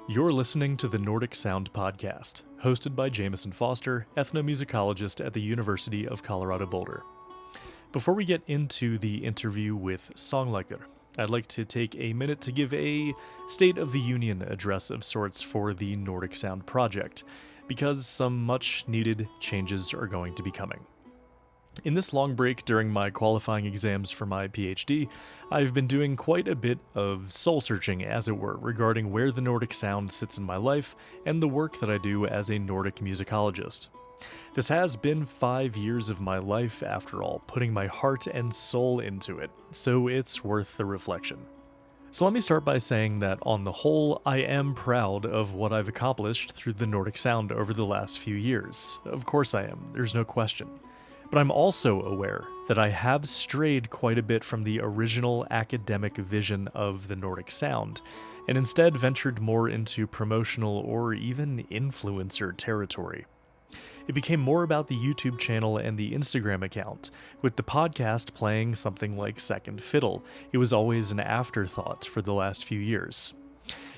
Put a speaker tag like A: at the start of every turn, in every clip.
A: You're listening to the Nordic Sound podcast, hosted by Jamison Foster, ethnomusicologist at the University of Colorado Boulder. Before we get into the interview with Songleikr, I'd like to take a minute to give a State of the Union address of sorts for the Nordic Sound project, because some much-needed changes are going to be coming. In this long break during my qualifying exams for my PhD, I've been doing quite a bit of soul-searching, as it were, regarding where the Nordic Sound sits in my life and the work that I do as a Nordic musicologist. This has been 5 years of my life, after all, putting my heart and soul into it, so it's worth the reflection. So let me start by saying that on the whole, I am proud of what I've accomplished through the Nordic Sound over the last few years. Of course I am, there's no question. But I'm also aware that I have strayed quite a bit from the original academic vision of the Nordic Sound, and instead ventured more into promotional or even influencer territory. It became more about the YouTube channel and the Instagram account, with the podcast playing something like second fiddle. It was always an afterthought for the last few years.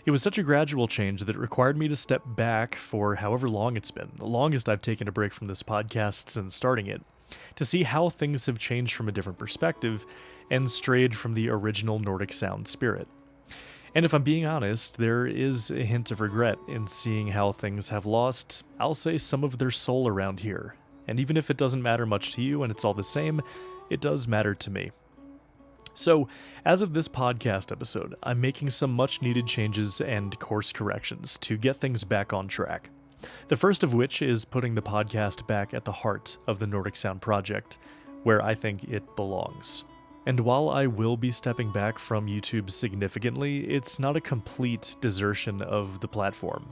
A: It was such a gradual change that it required me to step back for however long it's been, the longest I've taken a break from this podcast since starting it, to see how things have changed from a different perspective and strayed from the original Nordic Sound spirit. And if I'm being honest, there is a hint of regret in seeing how things have lost, I'll say, some of their soul around here. And even if it doesn't matter much to you and it's all the same, it does matter to me. So, as of this podcast episode, I'm making some much needed changes and course corrections to get things back on track. The first of which is putting the podcast back at the heart of the Nordic Sound project, where I think it belongs. And while I will be stepping back from YouTube significantly, it's not a complete desertion of the platform.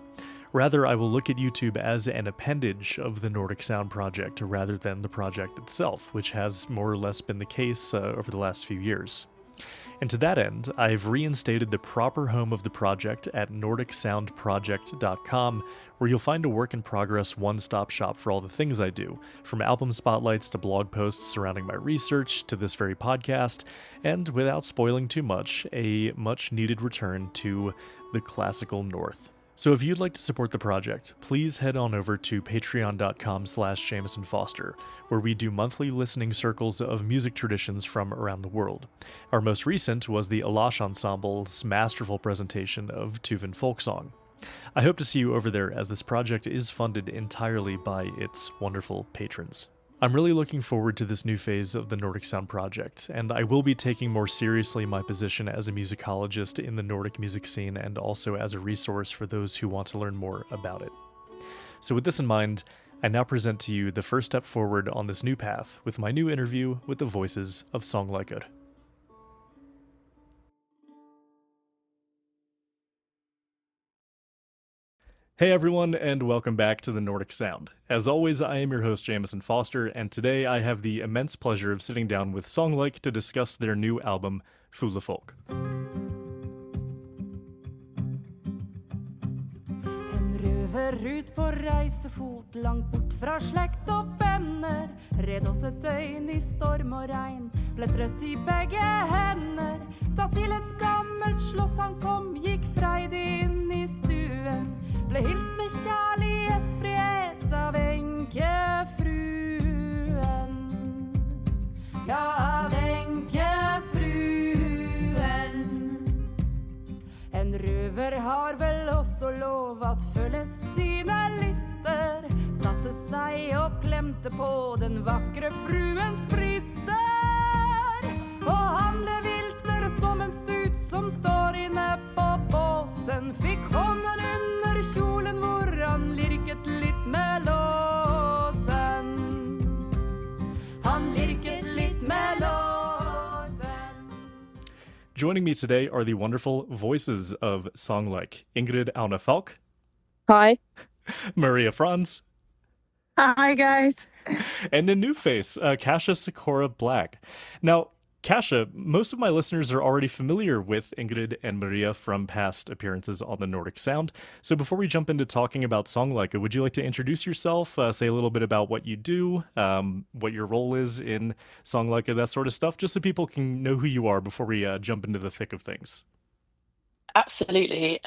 A: Rather, I will look at YouTube as an appendage of the Nordic Sound project rather than the project itself, which has more or less been the case over the last few years. And to that end, I've reinstated the proper home of the project at nordicsoundproject.com, where you'll find a work-in-progress one-stop shop for all the things I do, from album spotlights to blog posts surrounding my research to this very podcast, and without spoiling too much, a much-needed return to the classical North. So if you'd like to support the project, please head on over to patreon.com/JamisonFoster, where we do monthly listening circles of music traditions from around the world. Our most recent was the Falch Ensemble's masterful presentation of Tuvan folk song. I hope to see you over there, as this project is funded entirely by its wonderful patrons. I'm really looking forward to this new phase of the Nordic Sound project, and I will be taking more seriously my position as a musicologist in the Nordic music scene and also as a resource for those who want to learn more about it. So with this in mind, I now present to you the first step forward on this new path with my new interview with the voices of Songleikr. Hey everyone, and welcome back to the Nordic Sound. As always, I am your host, Jamison Foster, and today I have the immense pleasure of sitting down with Songleikr to discuss their new album, Fuglefolk.
B: En røver ut på reisefot, langt bort fra slekt og venner. Red 8 døgn i storm og regn, ble trøtt i begge hender. Tatt til et gammelt slott han kom, gikk freidig inn i stuen. Ble hilst med kjærlig gjestfrihet av enkefruen. Ja, av enkefruen. En røver har vel også lov at følge sine lyster. Satte seg og klemte på den vakre fruens bryster. Og han ble viltere som en stut som står inne på båsen. Fikk hånden under kjolen hvor han lirket litt med låsen. Han lirket litt med låsen.
A: Joining me today are the wonderful voices of Songleikr, Ingrid Auné Falch.
C: Hi.
A: Maria Franz.
C: Hi, guys.
A: And a new face, Kasia Sikora-Black. Now, Kasia, most of my listeners are already familiar with Ingrid and Maria from past appearances on the Nordic Sound. So before we jump into talking about Songleikr, would you like to introduce yourself, say a little bit about what you do, what your role is in Songleikr, that sort of stuff, just so people can know who you are before we jump into the thick of things?
D: Absolutely.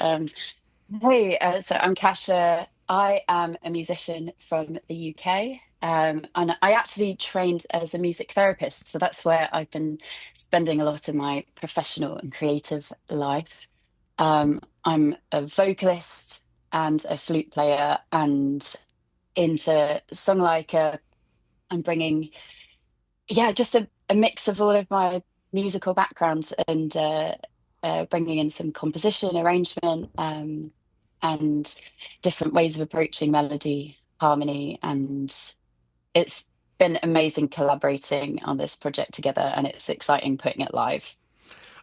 D: Hey, so I'm Kasia. I am a musician from the UK, and I actually trained as a music therapist. So that's where I've been spending a lot of my professional and creative life. I'm a vocalist and a flute player, and into Songleikr, I'm bringing, yeah, just a mix of all of my musical backgrounds and bringing in some composition, arrangement, and different ways of approaching melody, harmony, and it's been amazing collaborating on this project together, and it's exciting putting it live.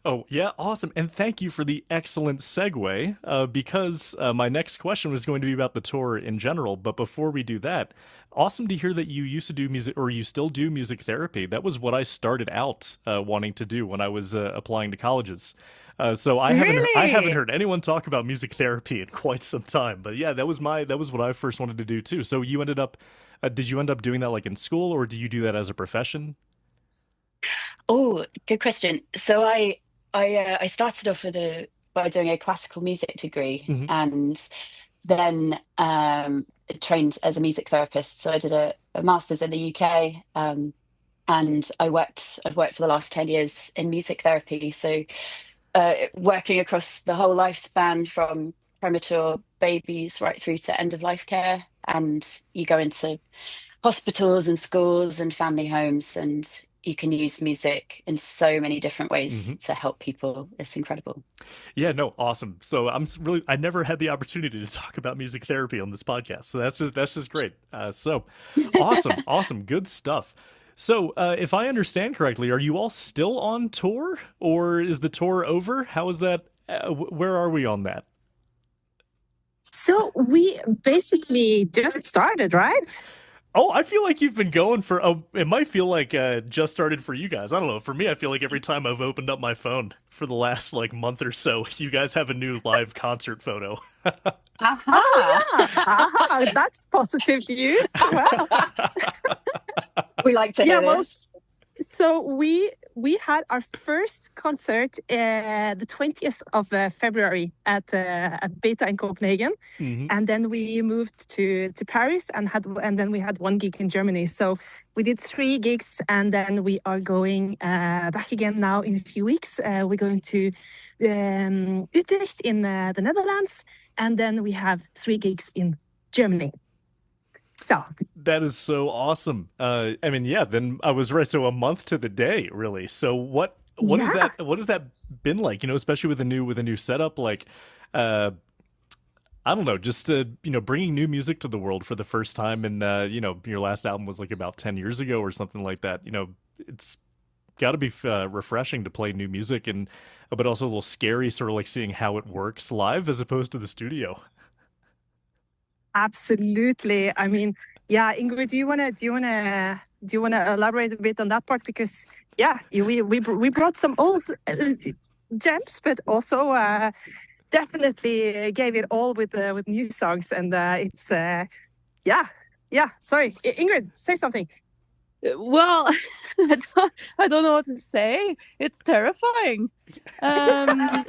A: Oh, yeah, awesome. And thank you for the excellent segue, because my next question was going to be about the tour in general. But before we do that, awesome to hear that you used to do music, or you still do music therapy. That was what I started out wanting to do when I was applying to colleges. So I haven't
C: Really?
A: heard anyone talk about music therapy in quite some time. But yeah, that was what I first wanted to do too. So you ended up, did you end up doing that like in school, or do you do that as a profession?
D: Oh, good question. So I started off by doing a classical music degree,
A: Hmm.
D: and then trained as a music therapist. So I did a master's in the UK, and I've worked for the last 10 years in music therapy. So working across the whole lifespan from premature babies right through to end of life care. And you go into hospitals and schools and family homes, and you can use music in so many different ways
A: Hmm.
D: to help people. It's incredible.
A: Yeah, no, awesome. So really, I never had the opportunity to talk about music therapy on this podcast. So that's just great. So awesome, awesome, good stuff. So if I understand correctly, are you all still on tour, or is the tour over? How is that? Where are we on that?
C: So we basically just started, right?
A: Oh, I feel like you've been going for. Oh, it might feel like just started for you guys. I don't know. For me, I feel like every time I've opened up my phone for the last like month or so, you guys have a new live concert photo.
C: Oh
D: Aha!
C: yeah. Aha, that's positive news. Well,
D: We like to
C: yeah,
D: hear
C: well,
D: this.
C: so we had our first concert the 20th of February at Beta in Copenhagen,
A: Hmm.
C: and then we moved to Paris and then we had one gig in Germany. So we did three gigs, and then we are going back again now in a few weeks. We're going to Utrecht in the Netherlands, and then we have three gigs in Germany. So
A: That is so awesome. I mean, yeah. Then I was right. So a month to the day, really. So what is
C: yeah,
A: that? What has that been like? You know, especially with a new setup. Like, uh, I don't know, just bringing new music to the world for the first time. And your last album was like about 10 years ago or something like that. You know, it's got to be refreshing to play new music, and but also a little scary, sort of like seeing how it works live as opposed to the studio.
C: absolutely. I mean, yeah, Ingrid, do you wanna elaborate a bit on that part? Because yeah, we brought some old gems, but also definitely gave it all with new songs, and it's yeah, yeah. Sorry, Ingrid, say something.
E: Well, I don't know what to say. It's terrifying. Um,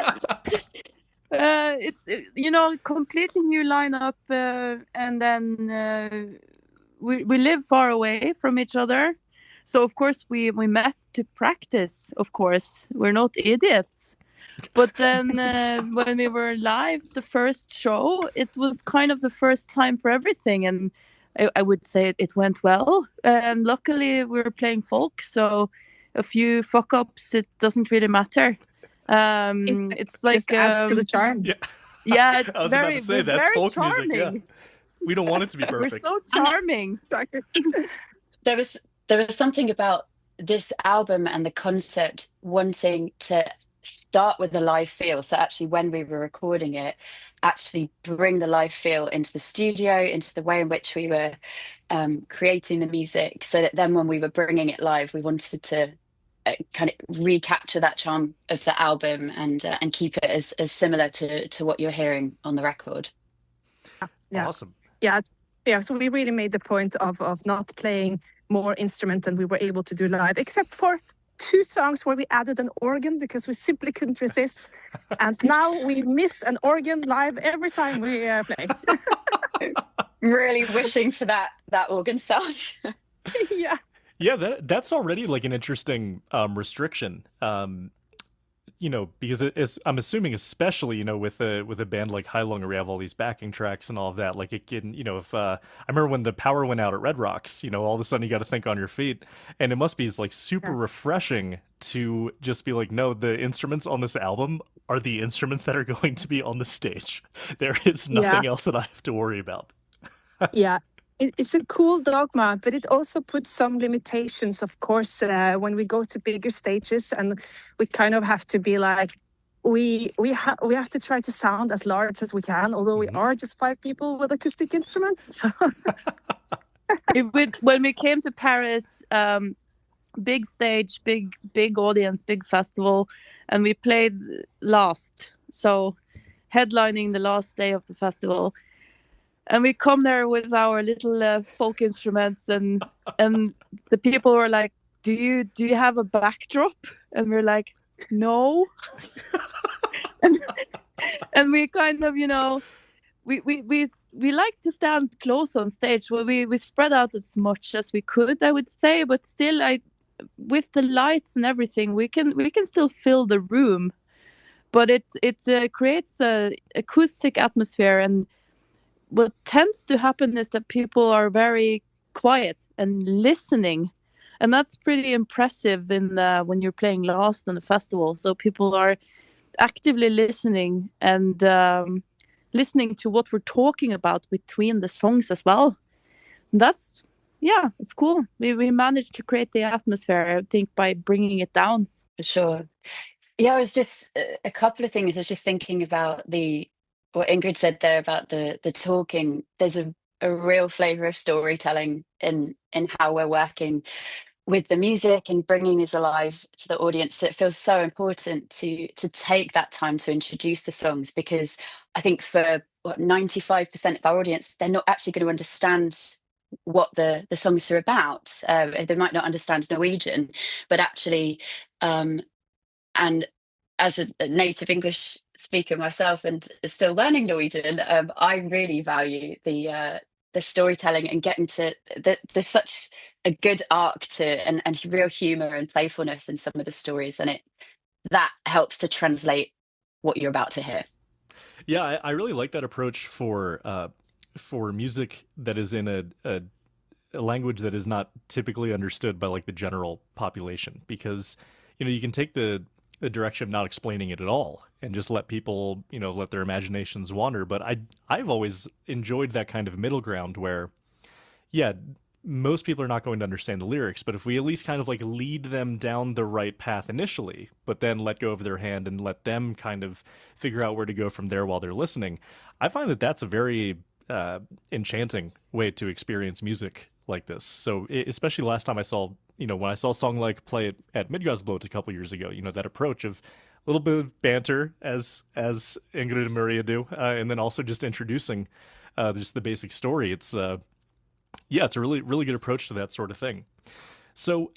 E: it's completely new lineup, and then we live far away from each other, so of course we met to practice. Of course, we're not idiots. But then when we were live, the first show, it was kind of the first time for everything, and I would say it went well. And luckily, we were playing folk, so a few fuck ups, it doesn't really matter.
C: It
E: It's
C: just
E: like
C: adds to the charm.
A: Yeah.
E: yeah, it's
A: I was about to say
E: we're
A: that's
E: very
A: folk music. Yeah,
E: charming.
A: we don't want it to be
E: We're
A: perfect.
E: so
D: And
E: charming.
C: Exactly.
D: there was something about this album and the concept wanting to start with the live feel. So actually, when we were recording it, actually bring the live feel into the studio, into the way in which we were creating the music, so that then when we were bringing it live, we wanted to kind of recapture that charm of the album and keep it as similar to what you're hearing on the record.
C: Yeah.
A: Awesome.
C: Yeah, yeah. So we really made the point of not playing more instrument than we were able to do live, except for 2 songs where we added an organ because we simply couldn't resist. And now we miss an organ live every time we play.
D: Really wishing for that organ sound.
C: Yeah.
A: Yeah, that's already like an interesting restriction. Because I'm assuming, especially, with a band like Heilung, where we have all these backing tracks and all of that, like it can, if I remember when the power went out at Red Rocks, all of a sudden you got to think on your feet, and it must be like super refreshing to just be like, no, the instruments on this album are the instruments that are going to be on the stage. There is nothing else that I have to worry about.
C: Yeah. It's a cool dogma, but it also puts some limitations, of course, when we go to bigger stages, and we kind of have to be like, we have to try to sound as large as we can, although we are just 5 people with acoustic instruments. So.
E: When we came to Paris, big stage, big audience, big festival, and we played last, so headlining the last day of the festival. And we come there with our little folk instruments, and the people were like, "Do you have a backdrop?" And we're like, "No." and we kind of, we like to stand close on stage. Well, we spread out as much as we could, I would say, but still, with the lights and everything, we can still fill the room, but it creates a acoustic atmosphere. And what tends to happen is that people are very quiet and listening, and that's pretty impressive when you're playing last on the festival. So people are actively listening and listening to what we're talking about between the songs as well. And it's cool. We managed to create the atmosphere, I think, by bringing it down.
D: For sure. Yeah, I was just a couple of things. I was just thinking about what Ingrid said there about the talking. There's a real flavor of storytelling in how we're working with the music and bringing these alive to the audience. It feels so important to take that time to introduce the songs, because I think for 95% of our audience, they're not actually going to understand what the songs are about. They might not understand Norwegian, but actually, and as a native English speaker myself and still learning Norwegian, I really value the storytelling and getting to there's such a good arc to and real humor and playfulness in some of the stories, and that helps to translate what you're about to hear.
A: Yeah, I really like that approach for music that is in a language that is not typically understood by like the general population, because you can take the direction of not explaining it at all and just let people, let their imaginations wander. But I've always enjoyed that kind of middle ground where, yeah, most people are not going to understand the lyrics, but if we at least kind of like lead them down the right path initially, but then let go of their hand and let them kind of figure out where to go from there while they're listening, I find that that's a very enchanting way to experience music like this. So especially last time I saw, when I saw Songleikr play at Midgårdsblot a couple years ago, that approach of a little bit of banter as Ingrid and Maria do, and then also just introducing just the basic story. It's it's a really, really good approach to that sort of thing. So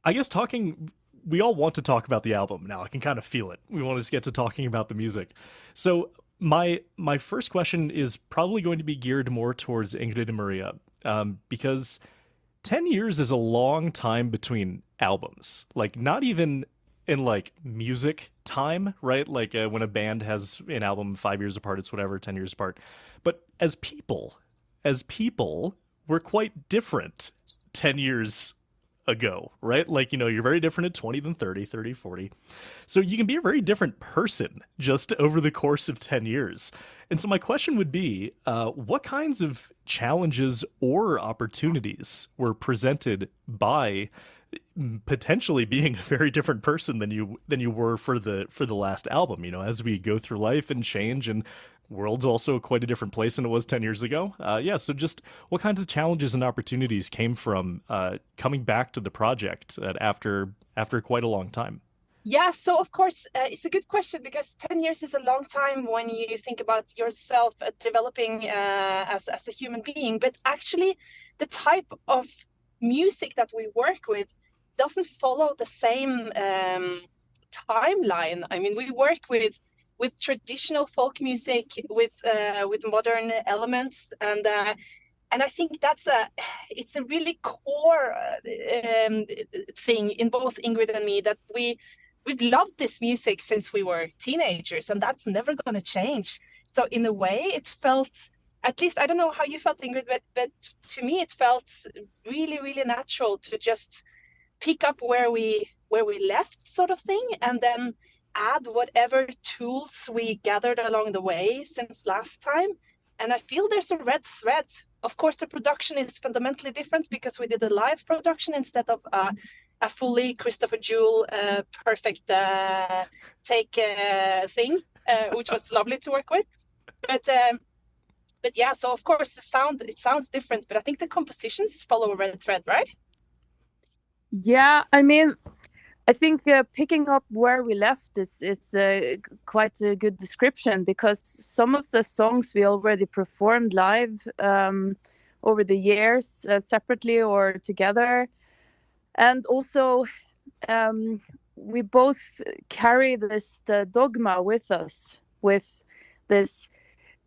A: I guess we all want to talk about the album now. I can kind of feel it. We want to get to talking about the music. So my first question is probably going to be geared more towards Ingrid and Maria, because 10 years is a long time between albums. Like, not even in like music time, right? Like when a band has an album 5 years apart, it's whatever, 10 years apart. But as people, we're quite different 10 years ago, right? Like, you're very different at 20 than 30, 40. So you can be a very different person just over the course of 10 years. And so my question would be, what kinds of challenges or opportunities were presented by potentially being a very different person than you were for the last album, as we go through life and change, and world's also quite a different place than it was 10 years ago. So just what kinds of challenges and opportunities came from coming back to the project after quite a long time?
C: Yeah, so of course, it's a good question, because 10 years is a long time when you think about yourself developing as a human being. But actually, the type of music that we work with doesn't follow the same timeline. I mean, we work with traditional folk music with modern elements, and I think it's a really core thing in both Ingrid and me, that we've loved this music since we were teenagers, and that's never going to change. So in a way, it felt, at least I don't know how you felt, Ingrid, but to me it felt really, really natural to just pick up where we left, sort of thing, and then add whatever tools we gathered along the way since last time. And I feel there's a red thread. Of course, the production is fundamentally different because we did a live production instead of a fully Christopher Jewell perfect take thing, which was lovely to work with. But yeah, so of course it sounds different, but I think the compositions follow a red thread, right?
E: Yeah, I mean, I think picking up where we left is quite a good description, because some of the songs we already performed live over the years, separately or together. And also, we both carry the dogma with us, with this,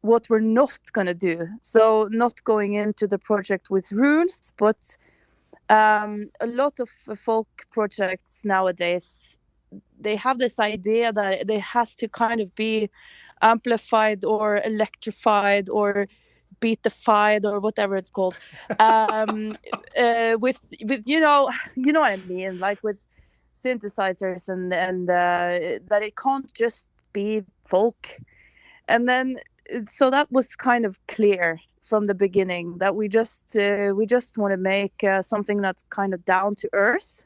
E: what we're not going to do. So not going into the project with rules, but a lot of folk projects nowadays, they have this idea that they has to kind of be amplified or electrified or beatified or whatever it's called, with you know what I mean, like with synthesizers and that it can't just be folk. And then so that was kind of clear from the beginning, that we just want to make something that's kind of down to earth,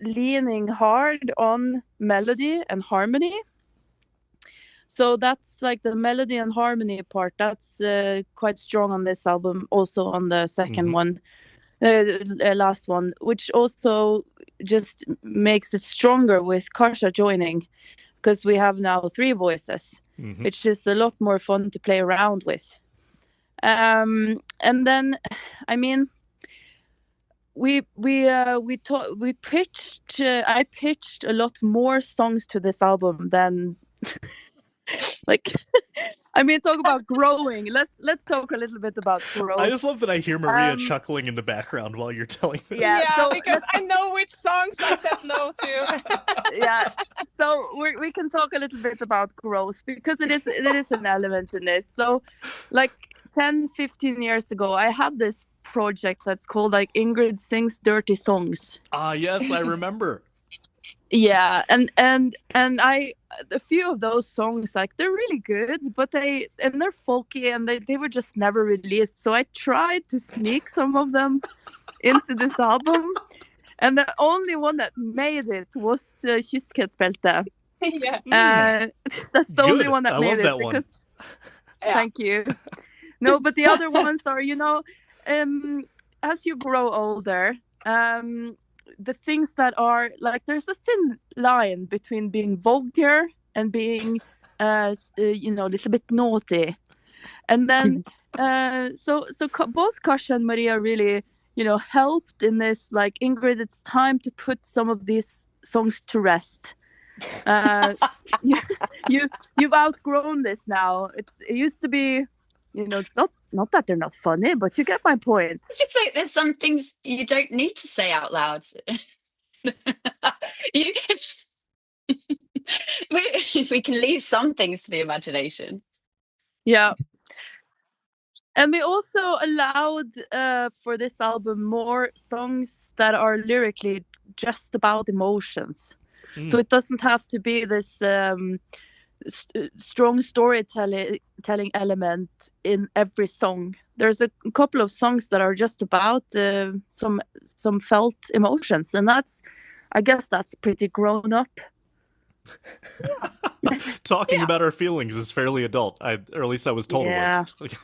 E: leaning hard on melody and harmony. So that's like the melody and harmony part, that's quite strong on this album, also on the second one, last one, which also just makes it stronger with Kasia joining, because we have now 3 voices, which is a lot more fun to play around with. And then, I mean, I pitched a lot more songs to this album than like I mean, talk about growing. Let's talk a little bit about growth.
A: I just love that I hear Maria chuckling in the background while you're telling this.
C: Yeah, so because I know which songs I said no to.
E: Yeah, so we can talk a little bit about growth, because it is an element in this. So like 10-15 years ago, I had this project that's called like Ingrid Sings Dirty Songs.
A: Ah, yes, I remember.
E: Yeah, and I, a few of those songs, like, they're really good, but they're folky, and they were just never released. So I tried to sneak some of them into this album, and the only one that made it was Kyskhetsbelte.
C: Yeah.
E: That's the only one that made it, because
C: Yeah.
E: Thank you. No, but the other ones are, as you grow older, the things that are like, there's a thin line between being vulgar and being a little bit naughty. And then both Kasia and Maria really helped in this, like, Ingrid, it's time to put some of these songs to rest. You've outgrown this now. It used to be, it's not that they're not funny, but you get my point.
D: It's just like there's some things you don't need to say out loud. We can leave some things to the imagination.
E: Yeah. And we also allowed for this album more songs that are lyrically just about emotions. So it doesn't have to be this strong storytelling element in every song. There's a couple of songs that are just about some felt emotions, and I guess that's pretty grown up.
A: Talking about our feelings is fairly adult, or at least I was told it was.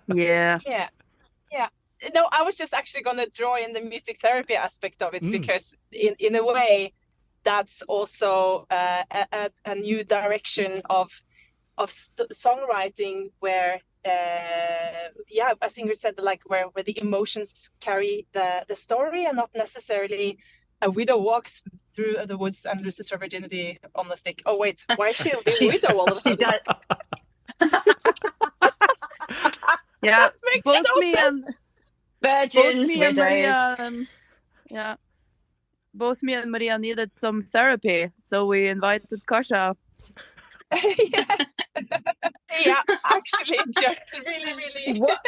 E: Yeah.
C: No, I was just actually going to draw in the music therapy aspect of it, because in a way that's also a new direction of songwriting, where yeah, as Ingrid said, like where the emotions carry the story, and not necessarily a widow walks through the woods and loses her virginity on the stick. Oh wait, why is she a widow all of a sudden?
E: Yeah,
C: Makes
E: both
C: no
E: me
C: sense.
E: and
D: Virgins,
E: and Maria,
D: widows.
E: yeah, both me and Maria needed some therapy, so we invited Kasia.
C: Yes. Yeah, actually, just really.
D: What?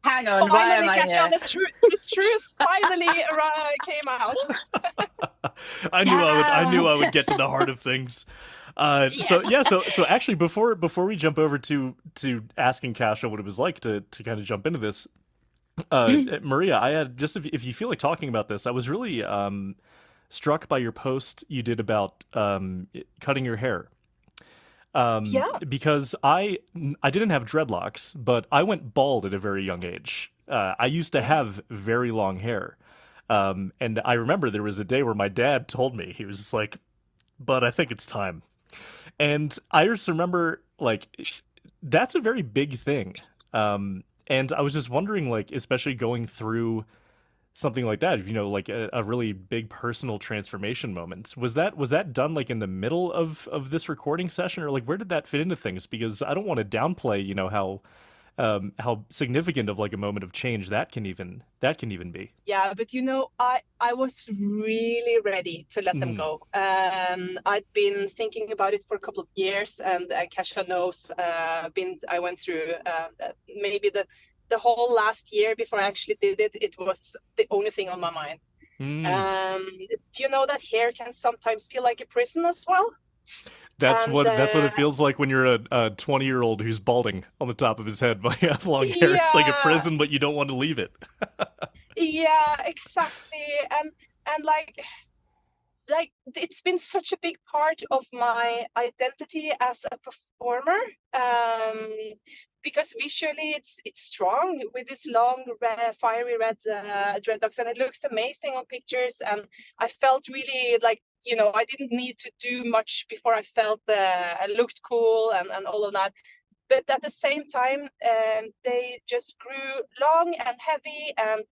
D: Hang on, why am I
C: Kasia,
D: here?
C: the truth finally came out.
A: I knew I would get to the heart of things. So actually, before we jump over to asking Kasia what it was like to kind of jump into this, Maria, I had just if you feel like talking about this, I was really struck by your post you did about cutting your hair. Because I didn't have dreadlocks, but I went bald at a very young age. I used to have very long hair. And I remember there was a day where my dad told me, he was just like, "But I think it's time." And I just remember, like, that's a very big thing. And I was just wondering, like, especially going through something like that, like a really big personal transformation moment. Was that done like in the middle of this recording session, or like where did that fit into things? Because I don't want to downplay, how significant of like a moment of change that can even be.
C: Yeah, but I was really ready to let them go. I'd been thinking about it for a couple of years, and Kasia knows. I went through maybe the whole last year before I actually did it. It was the only thing on my mind. Do you know that hair can sometimes feel like a prison as well?
A: That's what it feels like when you're a 20-year-old who's balding on the top of his head but you have long hair. Yeah. It's like a prison, but you don't want to leave it.
C: Yeah, exactly. And like it's been such a big part of my identity as a performer, because visually it's strong with this long fiery red dreadlocks, and it looks amazing on pictures. And I felt really like, I didn't need to do much before I felt I looked cool and all of that. But at the same time, they just grew long and heavy, and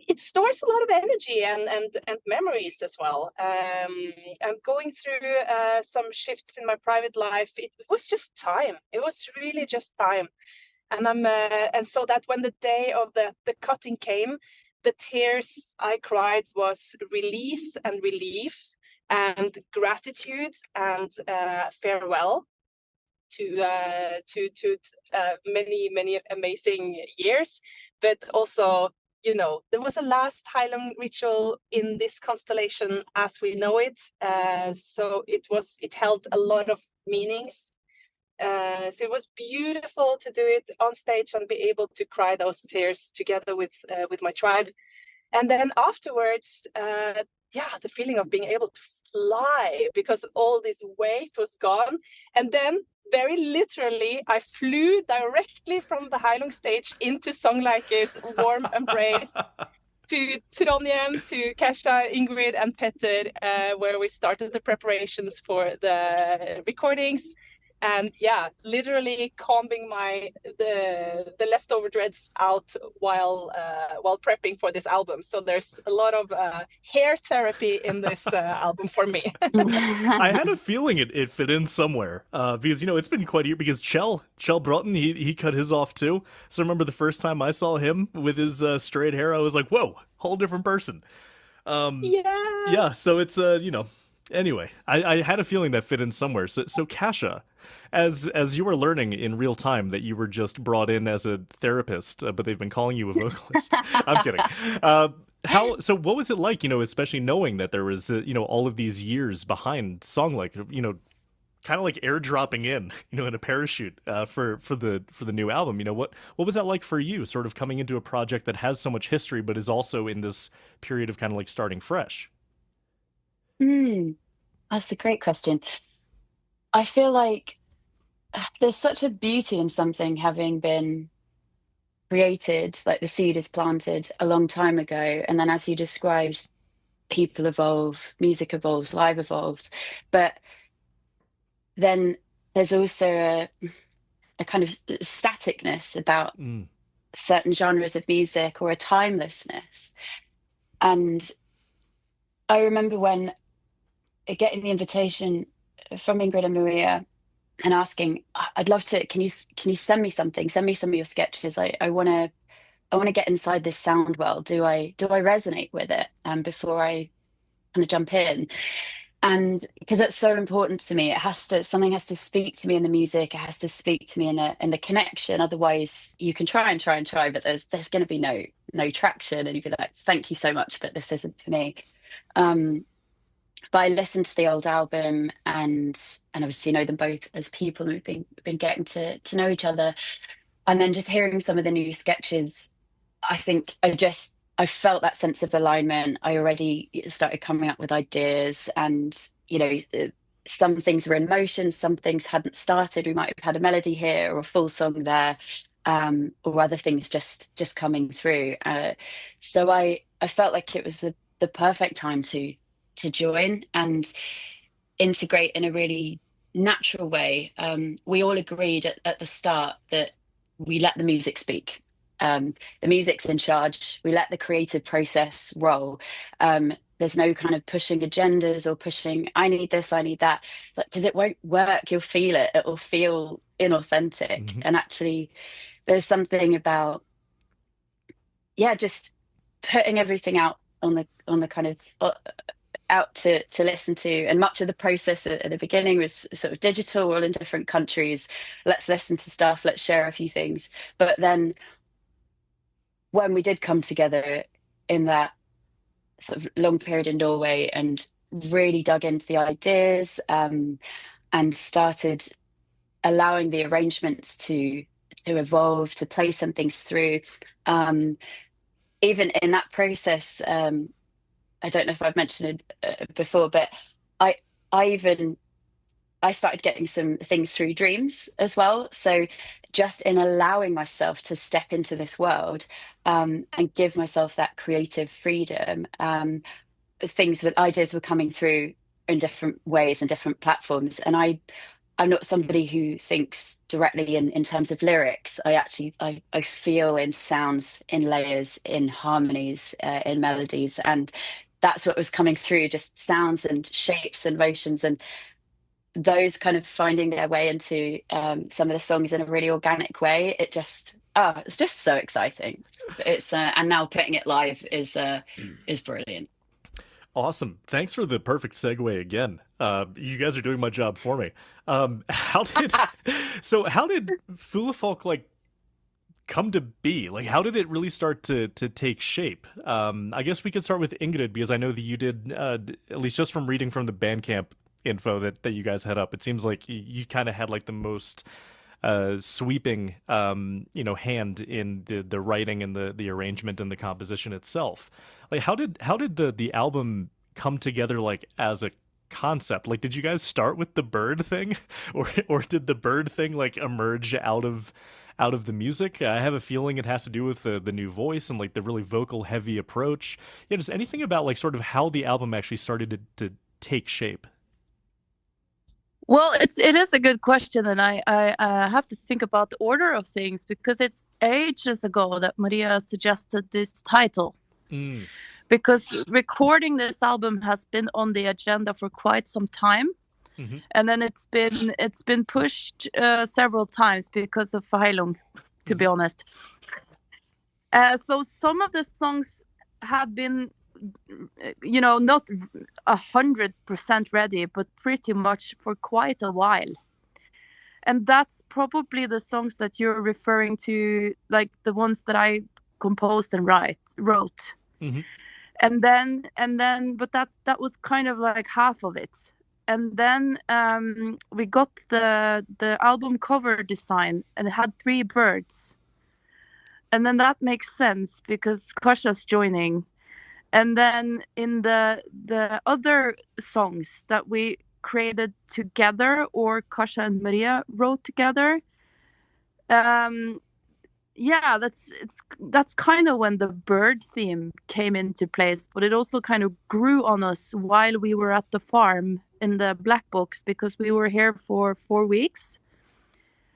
C: it stores a lot of energy and memories as well. And going through some shifts in my private life, it was just time. It was really just time. And and so that when the day of the cutting came, the tears I cried was release and relief and gratitude and farewell to many amazing years, but also, there was a last Highland ritual in this constellation as we know it. So it held a lot of meanings. So it was beautiful to do it on stage and be able to cry those tears together with my tribe. And then afterwards, the feeling of being able to fly, because all this weight was gone. And then very literally, I flew directly from the Heilung stage into Songleikr's warm embrace to Trondheim, to Kasia, Ingrid, and Petter, where we started the preparations for the recordings. And literally combing the leftover dreads out while prepping for this album. So there's a lot of hair therapy in this album for me.
A: I had a feeling it fit in somewhere, because it's been quite a year. Because Kjell Broughton, he cut his off too. So I remember the first time I saw him with his straight hair, I was like, whoa, whole different person. Yeah. So it's Anyway, I had a feeling that fit in somewhere. So Kasia, as you were learning in real time that you were just brought in as a therapist, but they've been calling you a vocalist. I'm kidding. So what was it like, especially knowing that there was, all of these years behind Songleikr, kind of like airdropping in a parachute for the new album. What was that like for you, sort of coming into a project that has so much history, but is also in this period of kind of like starting fresh?
D: That's a great question. I feel like there's such a beauty in something having been created, like the seed is planted a long time ago. And then, as you described, people evolve, music evolves, live evolves. But then there's also a kind of staticness about certain genres of music, or a timelessness. And I remember when getting the invitation from Ingrid and Maria and asking, I'd love to, can you send me something? Send me some of your sketches. I want to get inside this sound world. Do I resonate with it? Before I kind of jump in. And because that's so important to me, something has to speak to me in the music. It has to speak to me in the connection. Otherwise, you can try, but there's going to be no traction, and you'd be like, thank you so much, but this isn't for me. But I listened to the old album, and obviously know them both as people who've been getting to know each other, and then just hearing some of the new sketches, I think I felt that sense of alignment. I already started coming up with ideas, and some things were in motion, some things hadn't started. We might have had a melody here or a full song there, or other things just coming through. So I felt like it was the perfect time to join and integrate in a really natural way. We all agreed at the start that we let the music speak. The music's in charge. We let the creative process roll. There's no kind of pushing agendas or pushing, I need this, I need that, because it won't work. You'll feel it. It will feel inauthentic. And actually, there's something about, just putting everything out on the kind of out to listen to. And much of the process at the beginning was sort of digital, all in different countries. Let's listen to stuff. Let's share a few things. But then when we did come together in that sort of long period in Norway and really dug into the ideas, and started allowing the arrangements to evolve, to play some things through, even in that process, I don't know if I've mentioned it before, but I started getting some things through dreams as well. So just in allowing myself to step into this world, and give myself that creative freedom, things with ideas were coming through in different ways and different platforms. And I'm not somebody who thinks directly in terms of lyrics. I feel in sounds, in layers, in harmonies, in melodies. And that's what was coming through, just sounds and shapes and motions, and those kind of finding their way into some of the songs in a really organic way. It's just so exciting. And now putting it live is brilliant.
A: Awesome. Thanks for the perfect segue again. You guys are doing my job for me. How did Fuglefolk like come to be? Like, how did it really start to take shape? I guess we could start with Ingrid, because I know that you did, at least just from reading from the Bandcamp info that you guys had up, it seems like you kind of had like the most sweeping hand in the writing and the arrangement and the composition itself. Like, how did the album come together, like, as a concept? Like, did you guys start with the bird thing, or did the bird thing like emerge out of the music? I have a feeling it has to do with the new voice and like the really vocal heavy approach. Just anything about like sort of how the album actually started to take shape.
E: Well, it is a good question, and I have to think about the order of things, because it's ages ago that Maria suggested this title. Because recording this album has been on the agenda for quite some time. And then it's been pushed several times because of Falch, to be honest. So some of the songs had been, not 100% ready, but pretty much for quite a while. And that's probably the songs that you're referring to, like the ones that I composed and wrote. And then, but that was kind of like half of it. And then we got the album cover design, and it had 3 birds. And then that makes sense because Kasia's joining. And then in the other songs that we created together, or Kasia and Maria wrote together, that's kind of when the bird theme came into place. But it also kind of grew on us while we were at the farm in the Black Box, because we were here for 4 weeks.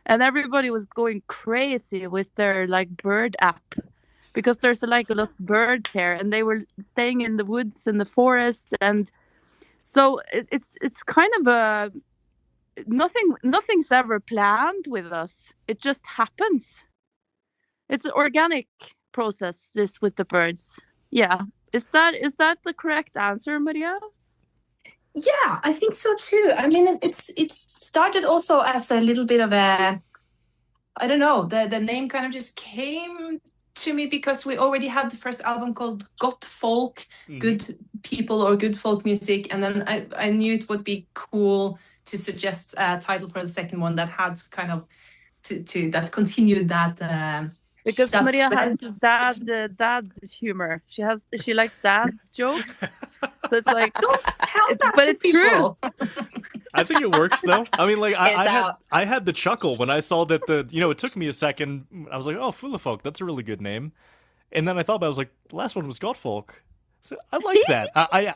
E: and everybody was going crazy with their like bird app, because there's like a lot of birds here, and they were staying in the woods and the forest, and so it's kind of a nothing's ever planned with us. It just happens. It's an organic process, this with the birds. Yeah. Is that the correct answer, Maria?
C: Yeah, I think so too. I mean, it's started also as a little bit of a, I don't know, the name kind of just came to me because we already had the first album called Gott Folk, good people or good folk music, and then I knew it would be cool to suggest a title for the second one that had kind of to that continued that.
E: Because Maria has dad humor. She likes dad jokes. So it's like,
C: don't tell that
E: but
C: to
E: it's
C: people.
E: true.
A: I think it works though. I mean, like I had the chuckle when I saw that it took me a second. I was like, oh, Fuglefolk, that's a really good name. And then I thought about it, I was like, the last one was Gottfolk. So I like that. I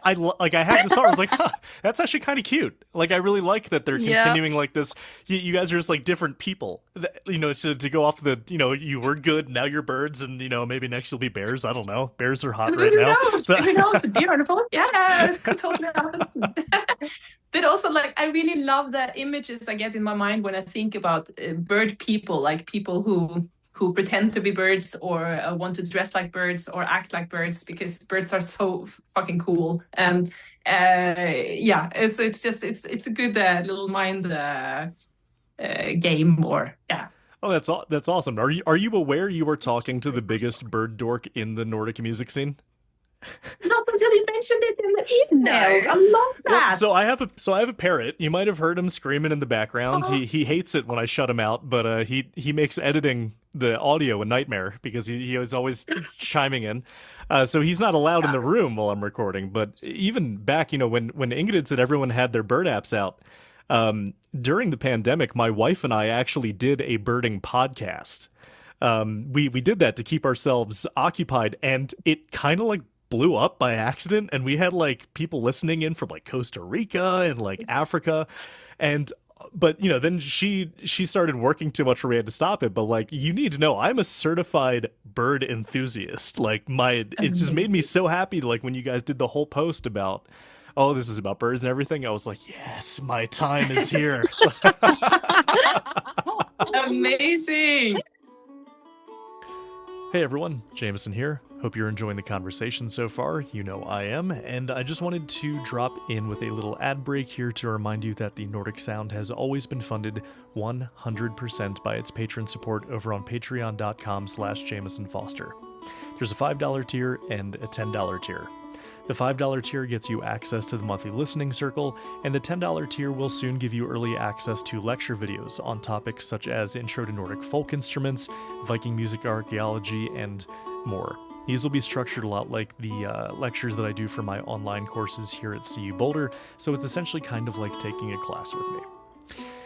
A: had this thought. I was like, huh, that's actually kind of cute. Like, I really like that they're continuing like this. You guys are just like different people. To go off the, you were good, now you're birds, and maybe next you'll be bears. I don't know. Bears are hot right now.
C: Who knows? Beautiful. Yeah, it's totally happen. But also, like, I really love the images I get in my mind when I think about bird people, like people who pretend to be birds or want to dress like birds or act like birds, because birds are so fucking cool. And it's a good little mind game, or yeah.
A: Oh, that's awesome. Are you aware you were talking to the biggest bird dork in the Nordic music scene?
C: Not until you mentioned it in the email. I love that.
A: Well, so I have a parrot. You might have heard him screaming in the background. He hates it when I shut him out, but he makes editing the audio a nightmare because he is always chiming in. So he's not allowed in the room while I'm recording. But even back, when Ingrid said everyone had their bird apps out, during the pandemic, my wife and I actually did a birding podcast. We did that to keep ourselves occupied, and it kind of like blew up by accident, and we had like people listening in from like Costa Rica and like Africa, but then she started working too much where we had to stop it. But like, you need to know, I'm a certified bird enthusiast. Like it just made me so happy, like when you guys did the whole post about, oh, this is about birds and everything, I was like, yes, my time is here.
C: Amazing.
A: Hey everyone, Jameson here. Hope you're enjoying the conversation so far. You know I am, and I just wanted to drop in with a little ad break here to remind you that the Nordic Sound has always been funded 100% by its patron support over on patreon.com/JamesonFoster. There's a $5 tier and a $10 tier. The $5 tier gets you access to the monthly listening circle, and the $10 tier will soon give you early access to lecture videos on topics such as Intro to Nordic Folk Instruments, Viking Music Archaeology, and more. These will be structured a lot like the lectures that I do for my online courses here at CU Boulder, so it's essentially kind of like taking a class with me.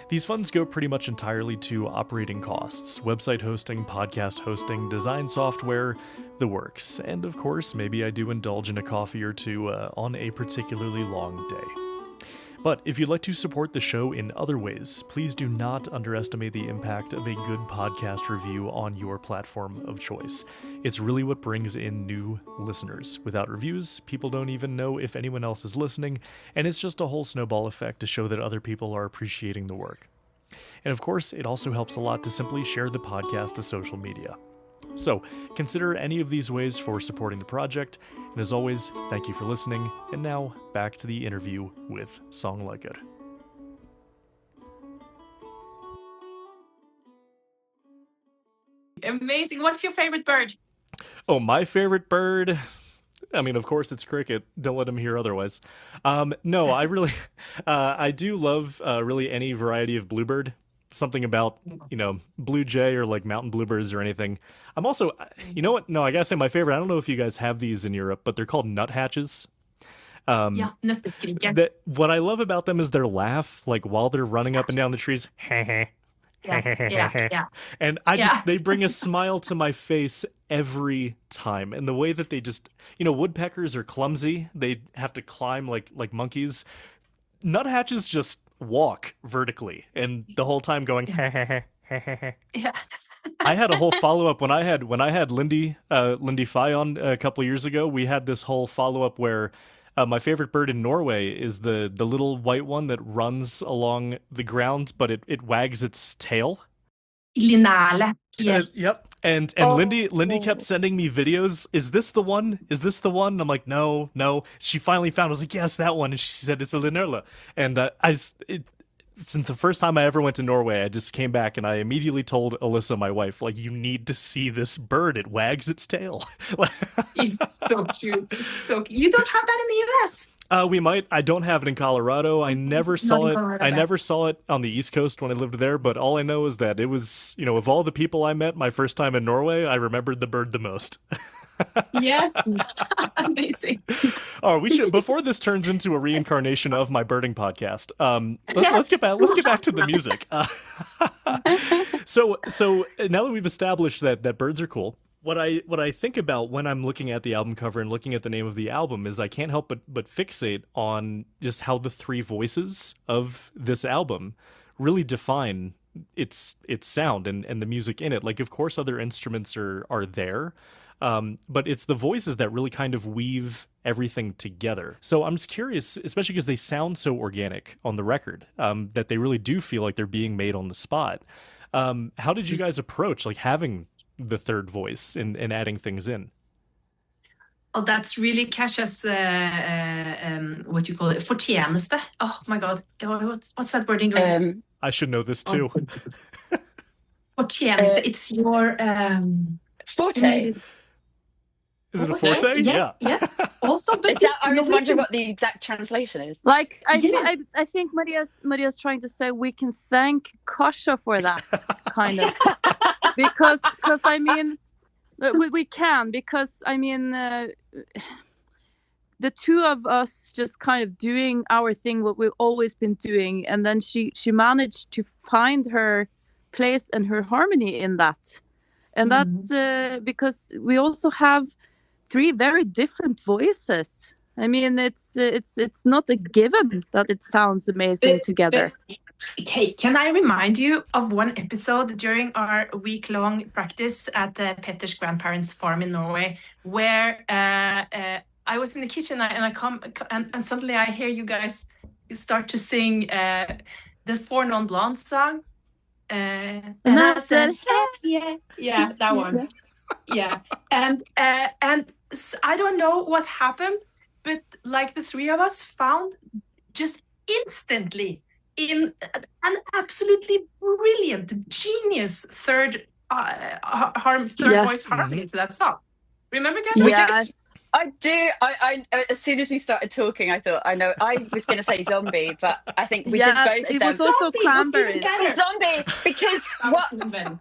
A: These funds go pretty much entirely to operating costs, website hosting, podcast hosting, design software, the works, and of course, maybe I do indulge in a coffee or two on a particularly long day. But if you'd like to support the show in other ways, please do not underestimate the impact of a good podcast review on your platform of choice. It's really what brings in new listeners. Without reviews, people don't even know if anyone else is listening, and it's just a whole snowball effect to show that other people are appreciating the work. And of course, it also helps a lot to simply share the podcast to social media. So, consider any of these ways for supporting the project, and as always, thank you for listening, and now, back to the interview with Songleikr.
C: Amazing. What's your favorite bird?
A: Oh, my favorite bird? I mean, of course, it's cricket. Don't let him hear otherwise. No, I really, I do love really any variety of bluebird. Something about, blue jay or like mountain bluebirds or anything. I'm also, you know what? No, I gotta say my favorite. I don't know if you guys have these in Europe, but they're called nuthatches. What I love about them is their laugh, like while they're running up and down the trees.
C: Yeah.
A: And they bring a smile to my face every time. And the way that they just, woodpeckers are clumsy. They have to climb like monkeys. Nuthatches just walk vertically and the whole time going
C: Yeah.
A: I had a whole follow up when I had Lindy Fye on a couple years ago. We had this whole follow up where my favorite bird in Norway is the little white one that runs along the ground, but it wags its tail.
C: Linale. Yes.
A: Yep. And Lindy kept sending me videos. Is this the one? Is this the one? I'm like, no. She finally found. I was like, yes, that one. And she said it's a Linerla. And since the first time I ever went to Norway, I just came back and I immediately told Alyssa, my wife, like, you need to see this bird. It wags its tail.
C: It's so cute. It's so cute. You don't have that in the US?
A: We might. I don't have it in Colorado. I never saw it.
C: Colorado,
A: I never saw it on the East Coast when I lived there, but all I know is that it was, of all the people I met my first time in Norway, I remembered the bird the most.
C: Yes. Amazing.
A: Oh, we should, before this turns into a reincarnation of my birding podcast, let's get back to the music. So now that we've established that birds are cool, what I think about when I'm looking at the album cover and looking at the name of the album is I can't help but fixate on just how the three voices of this album really define its sound and the music in it. Like, of course, other instruments are there, but it's the voices that really kind of weave everything together. So I'm just curious, especially because they sound so organic on the record, that they really do feel like they're being made on the spot. How did you guys approach like having the third voice and adding things in?
C: Oh, that's really Kasia's, what you call it, fortjeneste. Oh my God. What's that word in English?
A: I should know this too.
C: Fortjeneste. It's your...
D: Forte.
A: Is it a forte?
C: Yes,
A: Yeah.
C: Yeah. Also, but
D: I was wondering what the exact translation is.
E: Like, I think Maria's trying to say we can thank Kasia for that, kind of. because I mean, we can, because I mean, the two of us just kind of doing our thing, what we've always been doing, and then she managed to find her place and her harmony in that. And that's because we also have three very different voices. I mean, it's not a given that it sounds amazing together.
C: Okay, can I remind you of one episode during our week-long practice at Petter's grandparents' farm in Norway, where I was in the kitchen and I come and suddenly I hear you guys start to sing the Four Non-Blondes song. And I said, yeah, that one. Yeah, and I don't know what happened, but like the three of us found just instantly in an absolutely brilliant, genius third voice harmony to that song. Remember, Kasia?
E: Yeah.
D: I do. I as soon as we started talking, I thought, I know. I was going to say zombie, but I think we did both of them.
E: It was also cranberries.
D: Zombie, because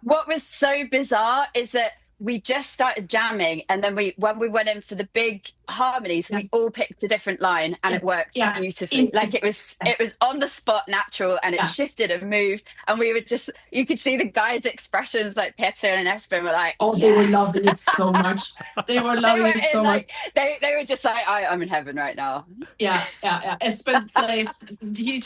D: what was so bizarre is that we just started jamming, and then when we went in for the big harmonies, we all picked a different line, and it worked beautifully. Like it was on the spot, natural, and it shifted and moved, and we would just, you could see the guys' expressions, like Petter and Espen were like,
C: oh, they were loving it so much. They were loving it so much.
D: They were just like, I'm in heaven right now.
C: Yeah. Espen plays.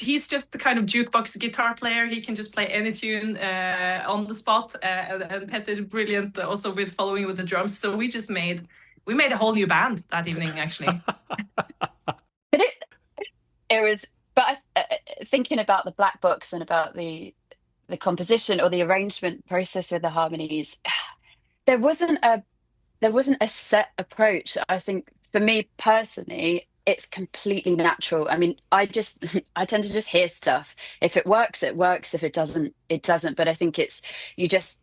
C: He's just the kind of jukebox guitar player. He can just play any tune on the spot, and Petter is brilliant also with following with the drums. So we made a whole new band that evening, actually.
D: But it was. But thinking about the black box and about the composition or the arrangement process with the harmonies, there wasn't a set approach. I think for me personally, it's completely natural. I mean, I tend to just hear stuff. If it works, it works. If it doesn't, it doesn't. But I think you just